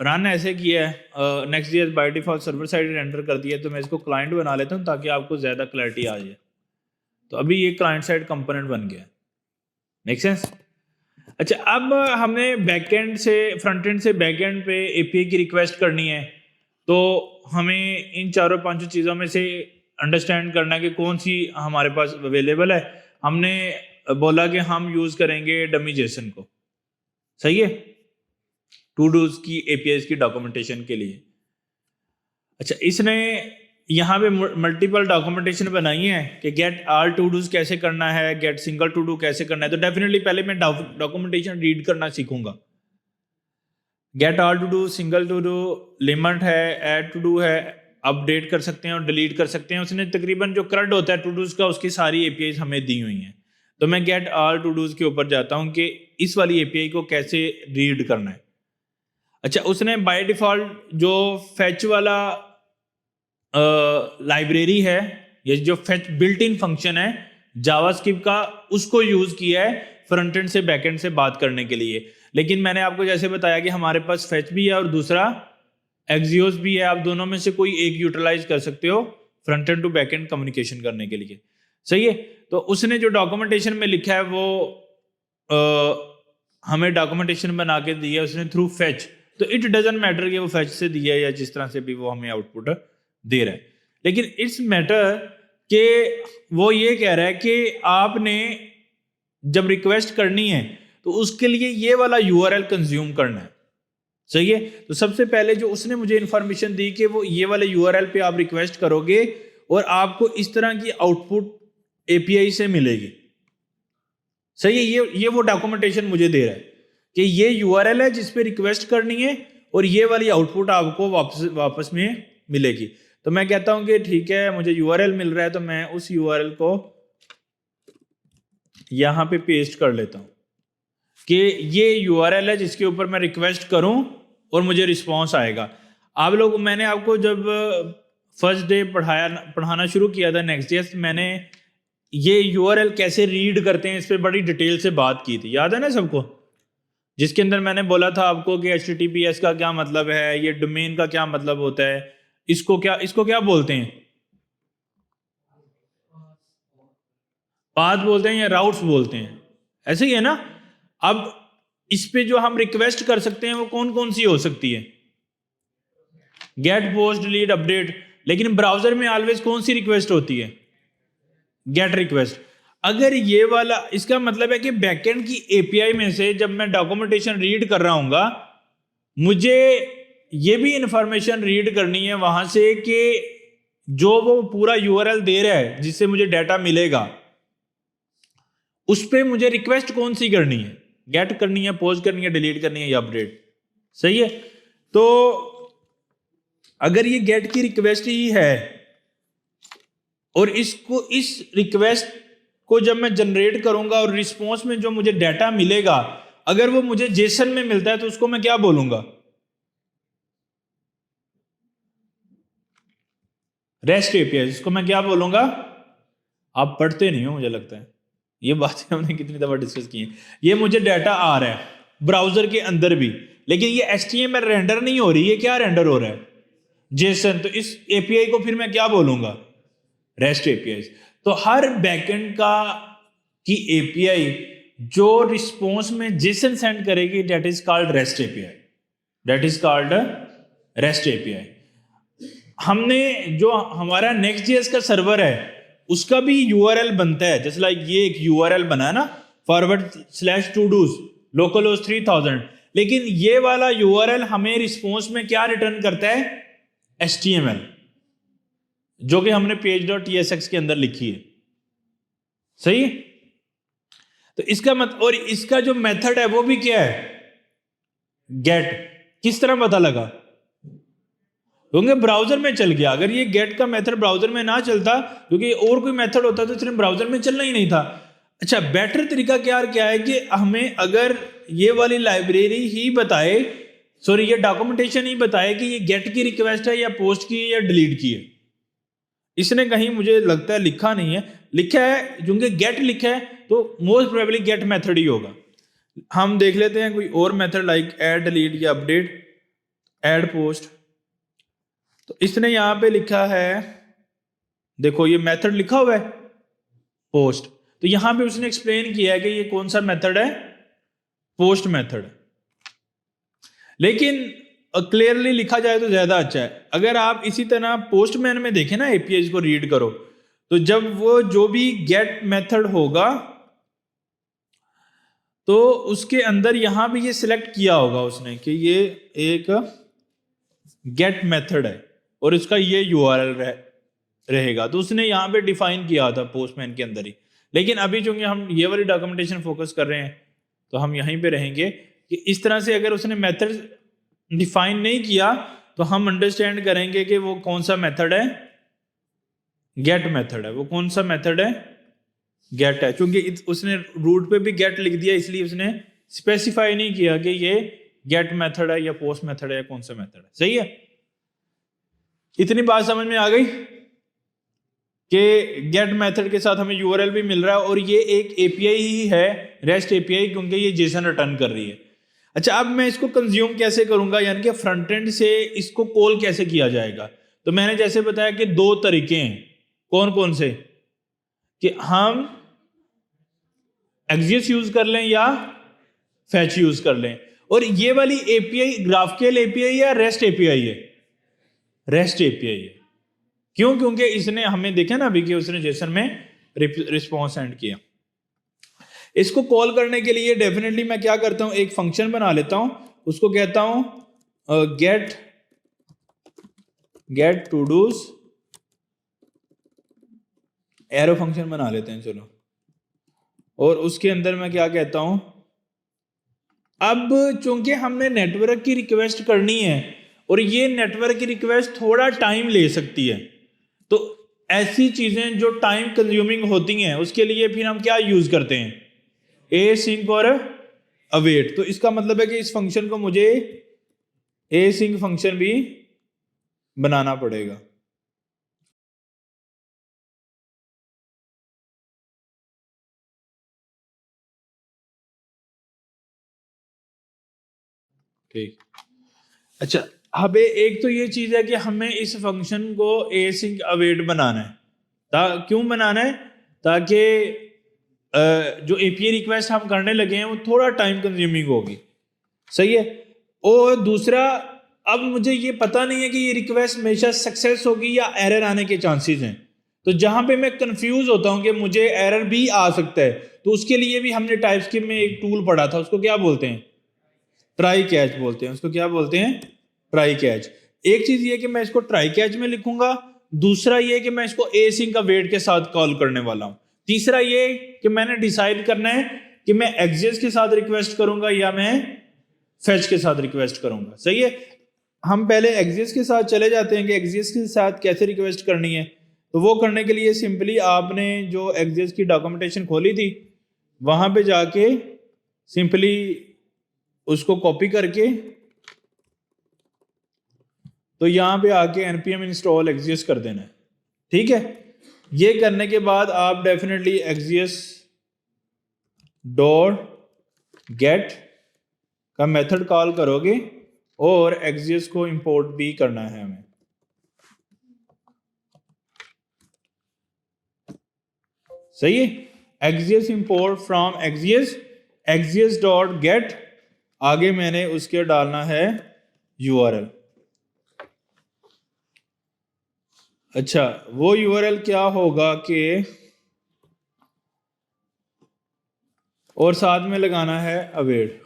रन ऐसे किया है। Next JS by default server side render कर दिया है, तो मैं इसको क्लाइंट बना लेता हूँ ताकि आपको ज़्यादा क्लैरिटी आ जाए। तो अभी ये क्लाइंट साइड कंपोनेंट बन गया। Make sense. अच्छा, अब हमें बैकएंड से फ्रंट एंड से बैकएंड पे एपीआई की रिक्वेस्ट करनी है, तो हमें इन चारों पांचों चीज़ों में से अंडरस्टैंड करना है कि कौन सी हमारे पास अवेलेबल है। हमने बोला कि हम यूज़ करेंगे डमी जेसन को। सही है, टू डूज की एपीआई की डॉक्यूमेंटेशन के लिए। अच्छा, इसने यहाँ पे मल्टीपल डॉक्यूमेंटेशन बनाई है कि गेट ऑल टू डूज कैसे करना है, गेट सिंगल टू डू कैसे करना है। तो डेफिनेटली पहले मैं डॉक्यूमेंटेशन रीड करना सीखूंगा। Get all to do, single to do, limit है, ऐड टू डू है, अपडेट कर सकते हैं और डिलीट कर सकते हैं। उसने तकरीबन जो करंट होता है टू डूज का, उसकी सारी एपीआई हमें दी हुई हैं। तो मैं गेट ऑल टू डूज के ऊपर जाता हूँ कि इस वाली एपीआई को कैसे रीड करना है। अच्छा, उसने बाय डिफॉल्ट जो फैच वाला लाइब्रेरी है, ये जो फेच बिल्ट इन फंक्शन है जावास्क्रिप्ट का, उसको यूज किया है फ्रंट एंड से बैक एंड से बात करने के लिए। लेकिन मैंने आपको जैसे बताया कि हमारे पास फेच भी है और दूसरा एक्सियोस भी है। आप दोनों में से कोई एक यूटिलाइज कर सकते हो front end to back end communication करने के लिए। सही है। तो उसने जो डॉक्यूमेंटेशन में लिखा है वो हमें डॉक्यूमेंटेशन बना के दिया है उसने थ्रू फेच। तो इट डजंट मैटर कि वो फेच से दिया है या जिस तरह से भी वो हमें आउटपुट दे रहा है, लेकिन इट्स मैटर कि वो ये कह रहा है कि आपने जब रिक्वेस्ट करनी है तो उसके लिए ये वाला यूआरएल कंज्यूम करना है। सही है। तो सबसे पहले जो उसने मुझे इंफॉर्मेशन दी कि वो ये वाले यूआरएल पे आप रिक्वेस्ट करोगे और आपको इस तरह की आउटपुट एपीआई से मिलेगी। सही है। ये वो डॉक्यूमेंटेशन मुझे दे रहा है कि ये यूआरएल है जिस पे रिक्वेस्ट करनी है और ये वाली आउटपुट आपको वापस में मिलेगी। तो मैं कहता हूं कि ठीक है, मुझे यूआरएल मिल रहा है तो मैं उस यूआरएल को यहां पे पेस्ट कर लेता हूं कि ये यूआरएल है जिसके ऊपर मैं रिक्वेस्ट करूं और मुझे रिस्पॉन्स आएगा। आप लोग, मैंने आपको जब फर्स्ट डे पढ़ाना शुरू किया था नेक्स्ट.जेएस, मैंने ये यूआरएल कैसे रीड करते हैं इस पर बड़ी डिटेल से बात की थी, याद है ना सबको? जिसके अंदर मैंने बोला था आपको कि HTTPS का क्या मतलब है, ये डोमेन का क्या मतलब होता है, इसको क्या बोलते हैं, पाथ बोलते हैं या राउट्स बोलते हैं, ऐसे ही है ना। अब इस पे जो हम रिक्वेस्ट कर सकते हैं वो कौन कौन सी हो सकती है? Get, post, delete, update. लेकिन ब्राउजर में ऑलवेज कौन सी रिक्वेस्ट होती है? Get request. अगर ये वाला, इसका मतलब है कि बैकएंड की एपीआई में से जब मैं डॉक्यूमेंटेशन रीड कर रहा हूंगा, मुझे ये भी इंफॉर्मेशन रीड करनी है वहां से कि जो वो पूरा यूआरएल दे रहा है जिससे मुझे डाटा मिलेगा, उस पर मुझे रिक्वेस्ट कौन सी करनी है, गेट करनी है, पोस्ट करनी है, डिलीट करनी है या अपडेट। सही है। तो अगर ये गेट की रिक्वेस्ट ही है और इसको, इस रिक्वेस्ट को जब मैं जनरेट करूंगा और रिस्पॉन्स में जो मुझे डाटा मिलेगा, अगर वो मुझे जेसन में मिलता है तो उसको मैं क्या बोलूंगा? Rest API. इसको मैं क्या बोलूंगा? आप पढ़ते नहीं हो मुझे लगता है, ये बातें हमने कितनी दफा डिस्कस की हैं। ये मुझे डाटा आ रहा है ब्राउजर के अंदर भी, लेकिन ये HTML रेंडर नहीं हो रही है, क्या रेंडर हो रहा है? जेसन। तो इस एपीआई को फिर मैं क्या बोलूंगा? Rest API. तो हर बैकएंड की एपीआई जो रिस्पॉन्स में जेसन सेंड करेगी, that is called rest API, that is called rest API. हमने जो हमारा नेक्स्ट.जेएस का सर्वर है उसका भी यूआरएल बनता है, जैसे लाइक ये एक यूआरएल बना है ना, forward/todos localhost 3000। लेकिन ये वाला यूआरएल हमें रिस्पॉन्स में क्या रिटर्न करता है? HTML, जो कि हमने page.tsx के अंदर लिखी है। सही। तो इसका और इसका जो मेथड है वो भी क्या है? गेट। किस तरह पता लगा? क्योंकि ब्राउजर में चल गया। अगर ये गेट का मेथड ब्राउजर में ना चलता, क्योंकि और कोई मेथड होता तो सिर्फ ब्राउजर में चलना ही नहीं था। अच्छा, बेटर तरीका क्या है कि हमें अगर ये वाली लाइब्रेरी ही बताए, सॉरी ये डॉक्यूमेंटेशन ही बताए कि ये गेट की रिक्वेस्ट है या पोस्ट की है या डिलीट की है। इसने कहीं मुझे लगता है लिखा नहीं है, लिखा है क्योंकि गेट लिखा है तो मोस्ट प्रोबेबली गेट मेथड ही होगा। हम देख लेते हैं कोई और मेथड लाइक ऐड, डिलीट या अपडेट, ऐड, पोस्ट। तो इसने यहां पे लिखा है, देखो ये मेथड लिखा हुआ है पोस्ट। तो यहां पे उसने एक्सप्लेन किया है कि ये कौन सा मेथड है? Post method. लेकिन क्लियरली लिखा जाए तो ज्यादा अच्छा है। अगर आप इसी तरह पोस्टमैन में देखें ना, एपीआई को रीड करो, तो जब वो जो भी गेट मेथड होगा तो उसके अंदर यहां भी ये सिलेक्ट किया होगा उसने कि ये एक गेट मेथड है और इसका ये यूआरएल रहेगा, तो उसने यहाँ पे डिफाइन किया था पोस्टमैन के अंदर ही। लेकिन अभी चूंकि हम ये वाली डॉक्यूमेंटेशन फोकस कर रहे हैं तो हम यहीं पे रहेंगे कि इस तरह से अगर उसने मेथड डिफाइन नहीं किया तो हम अंडरस्टैंड करेंगे कि वो कौन सा मेथड है, गेट मेथड है। वो कौन सा मेथड है, गेट है। क्योंकि उसने रूट पे भी गेट लिख दिया, इसलिए उसने स्पेसिफाई नहीं किया कि ये गेट मेथड है या पोस्ट मेथड है या कौन सा मेथड है। सही है, इतनी बात समझ में आ गई कि गेट मेथड के साथ हमें यूआरएल भी मिल रहा है और ये एक एपीआई ही है, रेस्ट एपीआई, क्योंकि ये जेसन रिटर्न कर रही है। अच्छा, अब मैं इसको कंज्यूम कैसे करूंगा, यानी कि फ्रंट एंड से इसको कॉल कैसे किया जाएगा। तो मैंने जैसे बताया कि दो तरीके हैं, कौन कौन से, कि हम एक्सिस यूज कर लें या फैच यूज कर लें। और ये वाली एपीआई ग्राफकेल एपीआई या रेस्ट एपीआई है, रेस्ट एपीआई है। क्यों, क्योंकि इसने हमें देखा ना अभी कि उसने जेसन में रिस्पॉन्स सेंड किया। इसको कॉल करने के लिए डेफिनेटली मैं क्या करता हूं, एक फंक्शन बना लेता हूं, उसको कहता हूं get todos, arrow function बना लेते हैं चलो। और उसके अंदर मैं क्या कहता हूं, अब चूंकि हमने नेटवर्क की रिक्वेस्ट करनी है और ये नेटवर्क की रिक्वेस्ट थोड़ा टाइम ले सकती है, तो ऐसी चीजें जो टाइम कंज्यूमिंग होती हैं उसके लिए फिर हम क्या यूज करते हैं, ए सिंक और अवेट। तो इसका मतलब है कि इस फंक्शन को मुझे ए सिंक फंक्शन भी बनाना पड़ेगा। ठीक, अच्छा, अब एक तो ये चीज है कि हमें इस फंक्शन को ए सिंक अवेट बनाना है। क्यों बनाना है, ताकि जो एपीआई रिक्वेस्ट हम करने लगे हैं वो थोड़ा टाइम कंज्यूमिंग होगी। सही है। और दूसरा, अब मुझे ये पता नहीं है कि ये रिक्वेस्ट हमेशा सक्सेस होगी या एरर आने के चांसेस हैं। तो जहां पे मैं कंफ्यूज होता हूं कि मुझे एरर भी आ सकता है, तो उसके लिए भी हमने टाइपस्क्रिप्ट में एक टूल पढ़ा था, उसको क्या बोलते हैं, ट्राई कैच बोलते हैं। उसको क्या बोलते हैं, ट्राई कैच। एक चीज ये कि मैं इसको ट्राई कैच में लिखूंगा, दूसरा ये कि मैं इसको ए सिंक का वेट के साथ कॉल करने वाला हूं, तीसरा ये कि मैंने डिसाइड करना है कि मैं एक्सिस के साथ रिक्वेस्ट करूंगा या मैं फेच के साथ रिक्वेस्ट करूंगा। सही है, हम पहले एक्सिस के साथ चले जाते हैं कि एक्सिस के साथ कैसे रिक्वेस्ट करनी है। तो वो करने के लिए सिंपली आपने जो एक्सिस की डॉक्यूमेंटेशन खोली थी वहां पे जाके सिंपली उसको कॉपी करके तो यहां पे आके npm इंस्टॉल एक्सिस कर देना है। ठीक है, ये करने के बाद आप डेफिनेटली एक्सिस डॉट गेट का मेथड कॉल करोगे और एक्सिस को इंपोर्ट भी करना है हमें। सही है, axis import from axis dot gate, आगे मैंने उसके डालना है यूआरएल। अच्छा, वो यूआरएल क्या होगा कि, और साथ में लगाना है अवेट।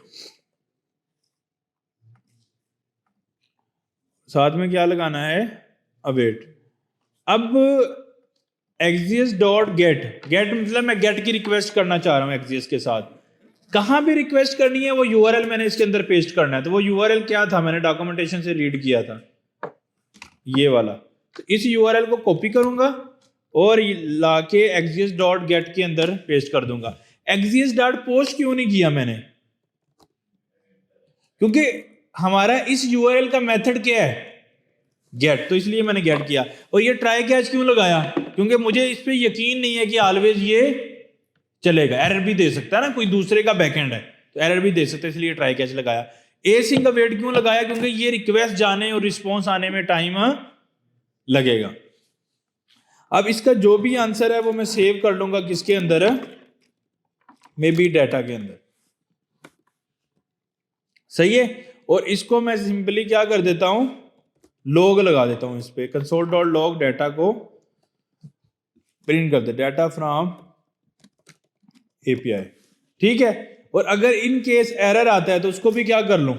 साथ में क्या लगाना है, अवेट। अब एक्सिस डॉट गेट, गेट मतलब मैं गेट की रिक्वेस्ट करना चाह रहा हूं एक्सिस के साथ। कहां भी रिक्वेस्ट करनी है वो यूआरएल मैंने इसके अंदर पेस्ट करना है। तो वो यूआरएल क्या था, मैंने डॉक्यूमेंटेशन से रीड किया था, ये वाला। तो इस यूआरएल को कॉपी करूंगा और लाके एक्सिस डॉट गेट के अंदर पेस्ट कर दूंगा। एक्सिस डॉट पोस्ट क्यों नहीं किया मैंने, क्योंकि हमारा इस यूआरएल का मेथड क्या है, गेट, तो इसलिए मैंने गेट किया। और ये ट्राई कैच क्यों लगाया, क्योंकि मुझे इस पे यकीन नहीं है कि ऑलवेज ये चलेगा, एरर भी दे सकता है ना, कोई दूसरे का बैकएंड है तो एरर भी दे सकता है, इसलिए ट्राई कैच लगाया। ए सिंक का वेट क्यों लगाया, क्योंकि ये रिक्वेस्ट जाने और रिस्पॉन्स आने में टाइम लगेगा। अब इसका जो भी आंसर है वो मैं सेव कर लूंगा किसके अंदर, मे बी डाटा के अंदर। सही है, और इसको मैं सिंपली क्या कर देता हूं, लॉग लगा देता हूं इस पे, कंसोल डॉट लॉग डाटा को प्रिंट कर दे, डाटा फ्रॉम एपीआई। ठीक है, और अगर इन केस एरर आता है तो उसको भी क्या कर लूं,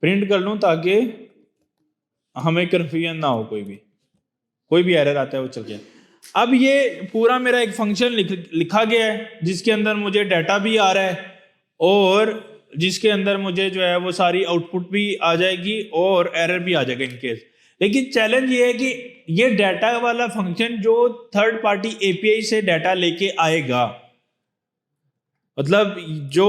प्रिंट कर लूं, ताकि हमें कन्फ्यूजन ना हो, कोई भी एरर आता है वो चल गया। अब ये पूरा मेरा एक फंक्शन लिखा गया है जिसके अंदर मुझे डाटा भी आ रहा है और जिसके अंदर मुझे जो है वो सारी आउटपुट भी आ जाएगी और एरर भी आ जाएगा इन केस। लेकिन चैलेंज ये है कि ये डाटा वाला फंक्शन जो थर्ड पार्टी एपीआई से डाटा लेके आएगा, मतलब जो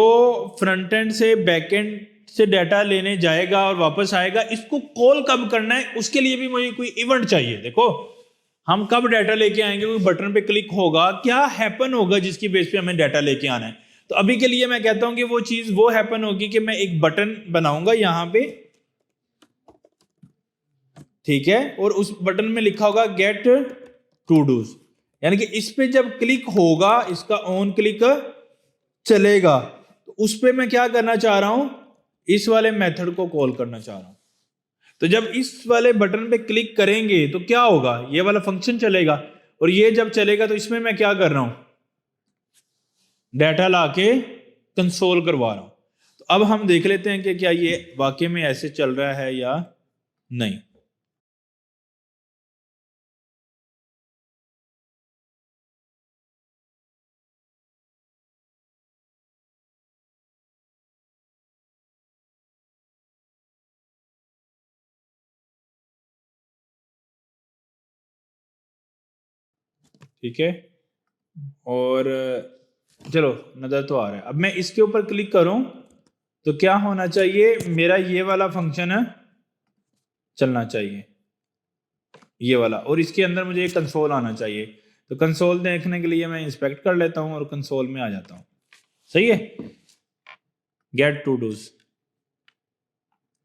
फ्रंट एंड से बैक एंड से डाटा लेने जाएगा और वापस आएगा, इसको कॉल कब करना है उसके लिए भी मुझे कोई इवेंट चाहिए। देखो हम कब डाटा लेके आएंगे, कोई बटन पे क्लिक होगा, क्या हैपन होगा जिसकी बेस पे हमें डाटा लेके आना है। तो अभी के लिए मैं कहता हूं कि वो चीज वो हैपन होगी कि मैं एक बटन बनाऊंगा यहां पे, ठीक है, और उस बटन में लिखा होगा गेट टू डूज, यानी कि इस पे जब क्लिक होगा, इसका ऑन क्लिक चलेगा, तो उस पे मैं क्या करना चाह रहा हूं, इस वाले मेथड को कॉल करना चाह रहा हूं। तो जब इस वाले बटन पे क्लिक करेंगे तो क्या होगा, ये वाला फंक्शन चलेगा, और ये जब चलेगा तो इसमें मैं क्या कर रहा हूं, डाटा लाके कंसोल करवा रहा हूं। तो अब हम देख लेते हैं कि क्या ये वाकई में ऐसे चल रहा है या नहीं। ठीक है, और चलो नजर तो आ रहा है। अब मैं इसके ऊपर क्लिक करूं तो क्या होना चाहिए, मेरा ये वाला फंक्शन है चलना चाहिए, ये वाला, और इसके अंदर मुझे एक कंसोल आना चाहिए। तो कंसोल देखने के लिए मैं इंस्पेक्ट कर लेता हूं और कंसोल में आ जाता हूं। सही है, गेट टू डूज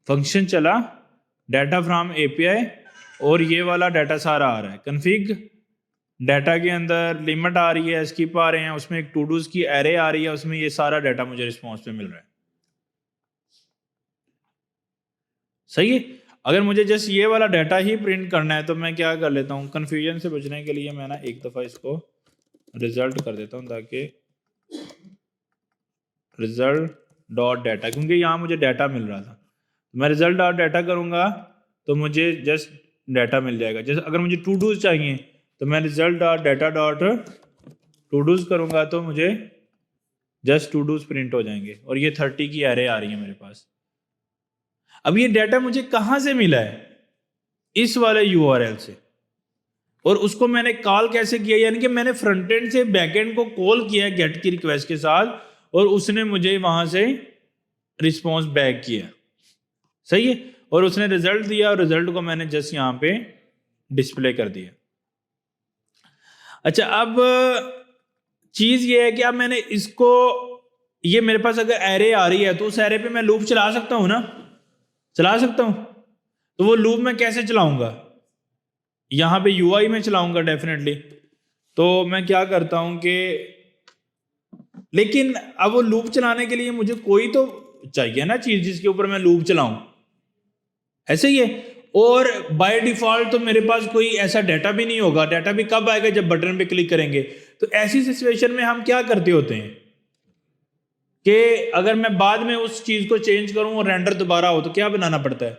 फंक्शन चला, डाटा फ्रॉम एपीआई, और ये वाला डाटा सारा आ रहा है। कन्फिग डाटा के अंदर लिमिट आ रही है, स्किप आ रहे हैं, उसमें एक टू डूज की एरे आ रही है, उसमें ये सारा डाटा मुझे रिस्पॉन्स पे मिल रहा है। सही है। अगर मुझे जस्ट ये वाला डाटा ही प्रिंट करना है तो मैं क्या कर लेता हूँ, कन्फ्यूजन से बचने के लिए मैं ना एक दफ़ा इसको रिजल्ट कर देता हूँ, ताकि रिजल्ट डॉट डाटा, क्योंकि यहाँ मुझे डाटा मिल रहा था, मैं रिजल्ट डॉट डाटा करूँगा तो मुझे जस्ट डाटा मिल जाएगा। जैसे अगर मुझे टू डूज चाहिए तो मैं result dot data dot todos करूँगा तो मुझे जस्ट टू डूज प्रिंट हो जाएंगे, और ये 30 की एरे आ रही है मेरे पास। अब ये डाटा मुझे कहाँ से मिला है, इस वाले यूआरएल से, और उसको मैंने कॉल कैसे किया, यानी कि मैंने फ्रंट एंड से बैक एंड को कॉल किया गेट की रिक्वेस्ट के साथ, और उसने मुझे वहां से रिस्पॉन्स बैक किया। सही है, और उसने रिजल्ट दिया, और रिजल्ट को मैंने जस्ट यहां पे डिस्प्ले कर दिया। अच्छा, अब चीज ये है कि अब मैंने इसको, ये मेरे पास अगर एरे आ रही है तो उस एरे पे मैं लूप चला सकता हूं ना, चला सकता हूं। तो वो लूप मैं कैसे चलाऊंगा, यहां पे यूआई में चलाऊंगा डेफिनेटली। तो मैं क्या करता हूं कि, लेकिन अब वो लूप चलाने के लिए मुझे कोई तो चाहिए ना चीज जिसके ऊपर मैं लूप चलाऊं, ऐसे ही है। और बाय डिफॉल्ट तो मेरे पास कोई ऐसा डाटा भी नहीं होगा, डाटा भी कब आएगा, जब बटन पे क्लिक करेंगे। तो ऐसी सिचुएशन में हम क्या करते होते हैं कि अगर मैं बाद में उस चीज को चेंज करूं और रेंडर दोबारा हो तो क्या बनाना पड़ता है,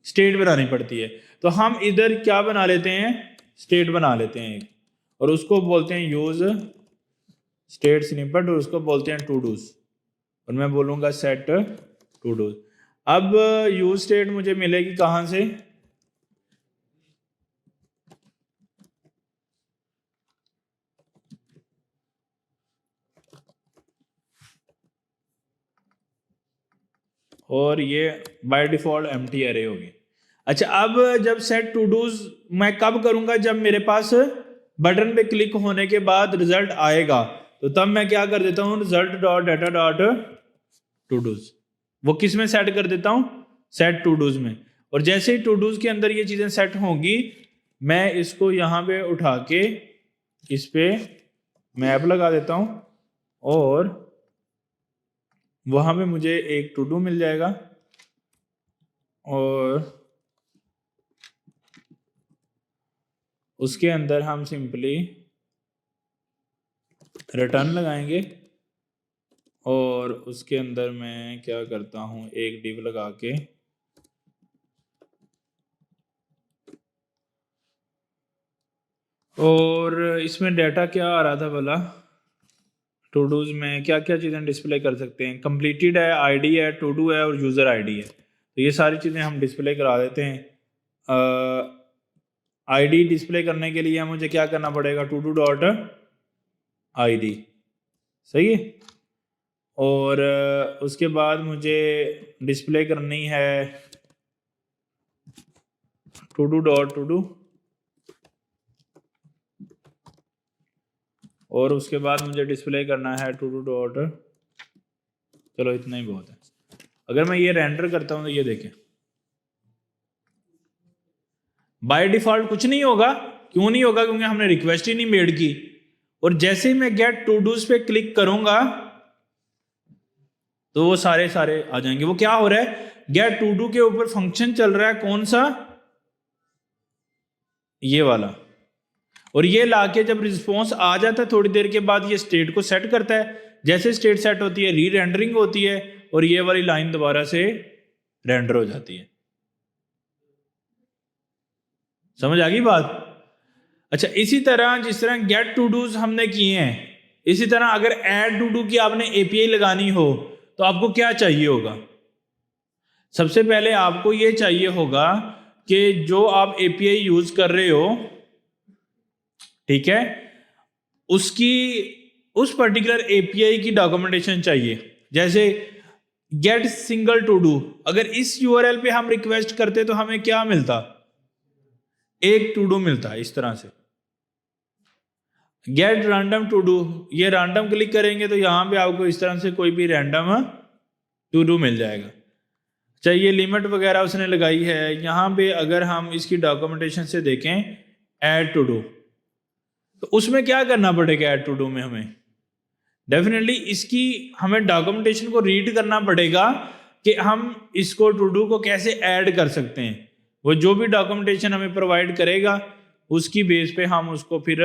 स्टेट बनानी पड़ती है। तो हम इधर क्या बना लेते हैं, स्टेट बना लेते हैं एक, और उसको बोलते हैं यूज स्टेट स्निपेट, और उसको बोलते हैं टू डूज, और मैं बोलूंगा सेट टू डूज। अब यूज स्टेट मुझे मिलेगी कहां से, और ये बाय डिफॉल्ट एम्प्टी एरे होगी। अच्छा, अब जब सेट टू डूज मैं कब करूंगा, जब मेरे पास बटन पे क्लिक होने के बाद रिजल्ट आएगा, तो तब मैं क्या कर देता हूं, result dot data dot todos, वो किस में सेट कर देता हूं, सेट टू डूज में। और जैसे ही टू डूज के अंदर ये चीजें सेट होंगी, मैं इसको यहां पे उठा के इस पे मैप लगा देता हूं, और वहां पे मुझे एक टू डू मिल जाएगा, और उसके अंदर हम सिंपली रिटर्न लगाएंगे, और उसके अंदर मैं क्या करता हूँ, एक div लगा के और इसमें डाटा क्या आ रहा था भला, टू डूज में क्या क्या चीज़ें डिस्प्ले कर सकते हैं, कंप्लीटेड है, आईडी है, टू डू है और यूज़र आईडी है। तो ये सारी चीज़ें हम डिस्प्ले करा देते हैं। आईडी डिस्प्ले करने के लिए मुझे क्या करना पड़ेगा, टू डू डॉट आईडी, सही है। और उसके बाद मुझे डिस्प्ले करनी है todo dot todo, और उसके बाद मुझे डिस्प्ले करना है टू डू डॉट, चलो इतना ही बहुत है। अगर मैं ये रेंडर करता हूं तो ये देखें बाय डिफॉल्ट कुछ नहीं होगा। क्यों नहीं होगा? क्योंकि हमने रिक्वेस्ट ही नहीं मेड की। और जैसे ही मैं गेट टू डूज पे क्लिक करूंगा तो वो सारे आ जाएंगे। वो क्या हो रहा है, गेट टू डू के ऊपर फंक्शन चल रहा है, कौन सा, ये वाला। और ये लाके जब रिस्पॉन्स आ जाता है थोड़ी देर के बाद ये स्टेट को सेट करता है। जैसे स्टेट सेट होती है री रेंडरिंग होती है और ये वाली लाइन दोबारा से रेंडर हो जाती है। समझ आ गई बात? अच्छा, इसी तरह जिस तरह गेट टू डूज हमने किए हैं, इसी तरह अगर ऐड टू डू की आपने एपीआई लगानी हो तो आपको क्या चाहिए होगा? सबसे पहले आपको ये चाहिए होगा कि जो आप एपीआई यूज कर रहे हो, ठीक है, उसकी उस पर्टिकुलर एपीआई की डॉक्यूमेंटेशन चाहिए। जैसे गेट सिंगल टू डू, अगर इस यूआरएल पे हम रिक्वेस्ट करते तो हमें क्या मिलता, एक टू डू मिलता है इस तरह से। गेट रैंडम टू डू, ये रैंडम क्लिक करेंगे तो यहां पे आपको इस तरह से कोई भी रैंडम टू डू मिल जाएगा। चाहिए लिमिट वगैरह उसने लगाई है। यहां पे अगर हम इसकी डॉक्यूमेंटेशन से देखें ऐड टू डू, तो उसमें क्या करना पड़ेगा? ऐड टू डू में हमें डेफिनेटली इसकी हमें डॉक्यूमेंटेशन को रीड करना पड़ेगा कि हम इसको टू डू को कैसे ऐड कर सकते हैं। वो जो भी डॉक्यूमेंटेशन हमें प्रोवाइड करेगा उसकी बेस पे हम उसको फिर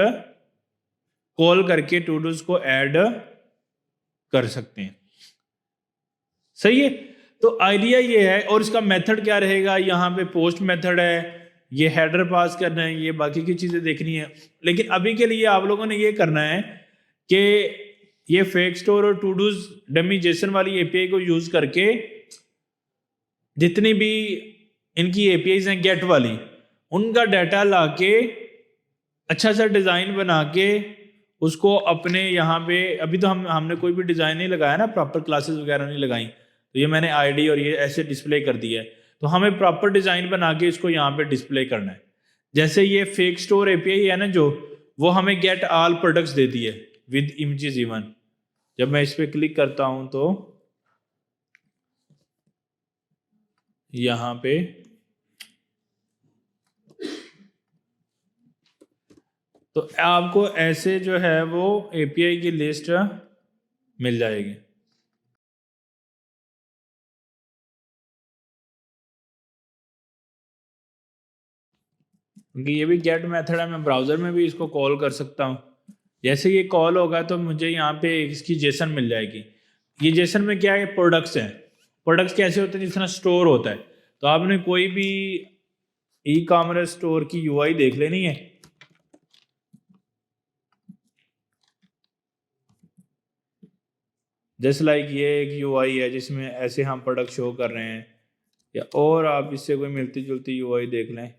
कॉल करके टू डूज को ऐड कर सकते हैं। सही है। तो आइडिया ये है। और इसका मेथड क्या रहेगा? यहाँ पे पोस्ट मेथड है, ये हेडर पास करना है, ये बाकी की चीजें देखनी है। लेकिन अभी के लिए आप लोगों ने ये करना है कि ये फेक स्टोर और टू डूज डमी जेसन वाली एपीआई को यूज करके जितनी भी इनकी एपीआईज हैं गेट वाली, उनका डाटा लाके अच्छा सा डिजाइन बना के उसको अपने यहाँ पे, अभी तो हमने कोई भी डिजाइन नहीं लगाया ना, प्रॉपर क्लासेस वगैरह नहीं लगाई, तो ये मैंने आईडी और ये ऐसे डिस्प्ले कर दिया है। तो हमें प्रॉपर डिजाइन बना के इसको यहाँ पे डिस्प्ले करना है। जैसे ये फेक स्टोर एपीआई है ना जो, वो हमें गेट ऑल प्रोडक्ट्स देती है विद इमेजेस इवन। जब मैं इस पर क्लिक करता हूं तो यहाँ पे तो आपको ऐसे जो है वो एपीआई की लिस्ट मिल जाएगी। क्योंकि ये भी गेट मेथड है, मैं ब्राउजर में भी इसको कॉल कर सकता हूँ। जैसे ये कॉल होगा तो मुझे यहाँ पे इसकी जेसन मिल जाएगी। ये जेसन में क्या है, प्रोडक्ट्स हैं। प्रोडक्ट्स कैसे होते हैं? जिस तरह स्टोर होता है, तो आपने कोई भी ई कॉमर्स स्टोर की यूआई देख लेनी है। जस्ट लाइक ये एक यूआई है जिसमें ऐसे हम प्रोडक्ट शो कर रहे हैं, या और आप इससे कोई मिलती जुलती यूआई देख लें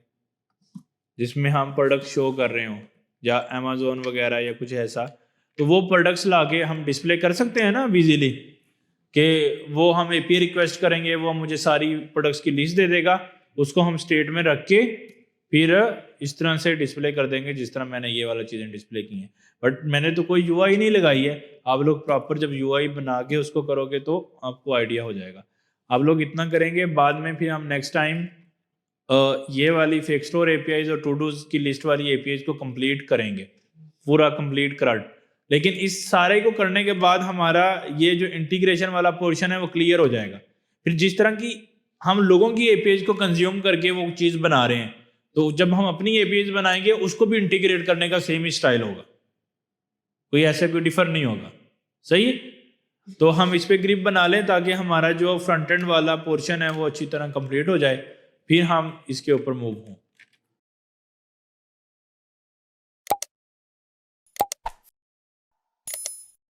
जिसमें हम प्रोडक्ट शो कर रहे हो, या अमेजोन वगैरह या कुछ ऐसा। तो वो प्रोडक्ट्स लाके हम डिस्प्ले कर सकते हैं ना इजीली, कि वो हम एपीआई रिक्वेस्ट करेंगे, वो मुझे सारी प्रोडक्ट्स की लिस्ट दे देगा, उसको हम स्टेट में रख के फिर इस तरह से डिस्प्ले कर देंगे जिस तरह मैंने ये वाला चीज़ें डिस्प्ले की हैं। बट मैंने तो कोई यूआई नहीं लगाई है। आप लोग प्रॉपर जब यूआई बना के उसको करोगे तो आपको आइडिया हो जाएगा। आप लोग इतना करेंगे, बाद में फिर हम नेक्स्ट टाइम ये वाली फेक स्टोर एपीआईज और टू डूज की लिस्ट वाली एपीआईज को कंप्लीट करेंगे, पूरा कंप्लीट करा। लेकिन इस सारे को करने के बाद हमारा ये जो इंटीग्रेशन वाला पोर्शन है वो क्लियर हो जाएगा। फिर जिस तरह की हम लोगों की एपीआईज को कंज्यूम करके वो चीज़ बना रहे हैं, तो जब हम अपनी एपीआईज बनाएंगे उसको भी इंटीग्रेट करने का सेम ही स्टाइल होगा, कोई ऐसे कोई डिफर नहीं होगा। सही है। तो हम इस पे ग्रिप बना लें ताकि हमारा जो फ्रंट एंड वाला पोर्शन है वो अच्छी तरह कंप्लीट हो जाए, फिर हम इसके ऊपर मूव हों।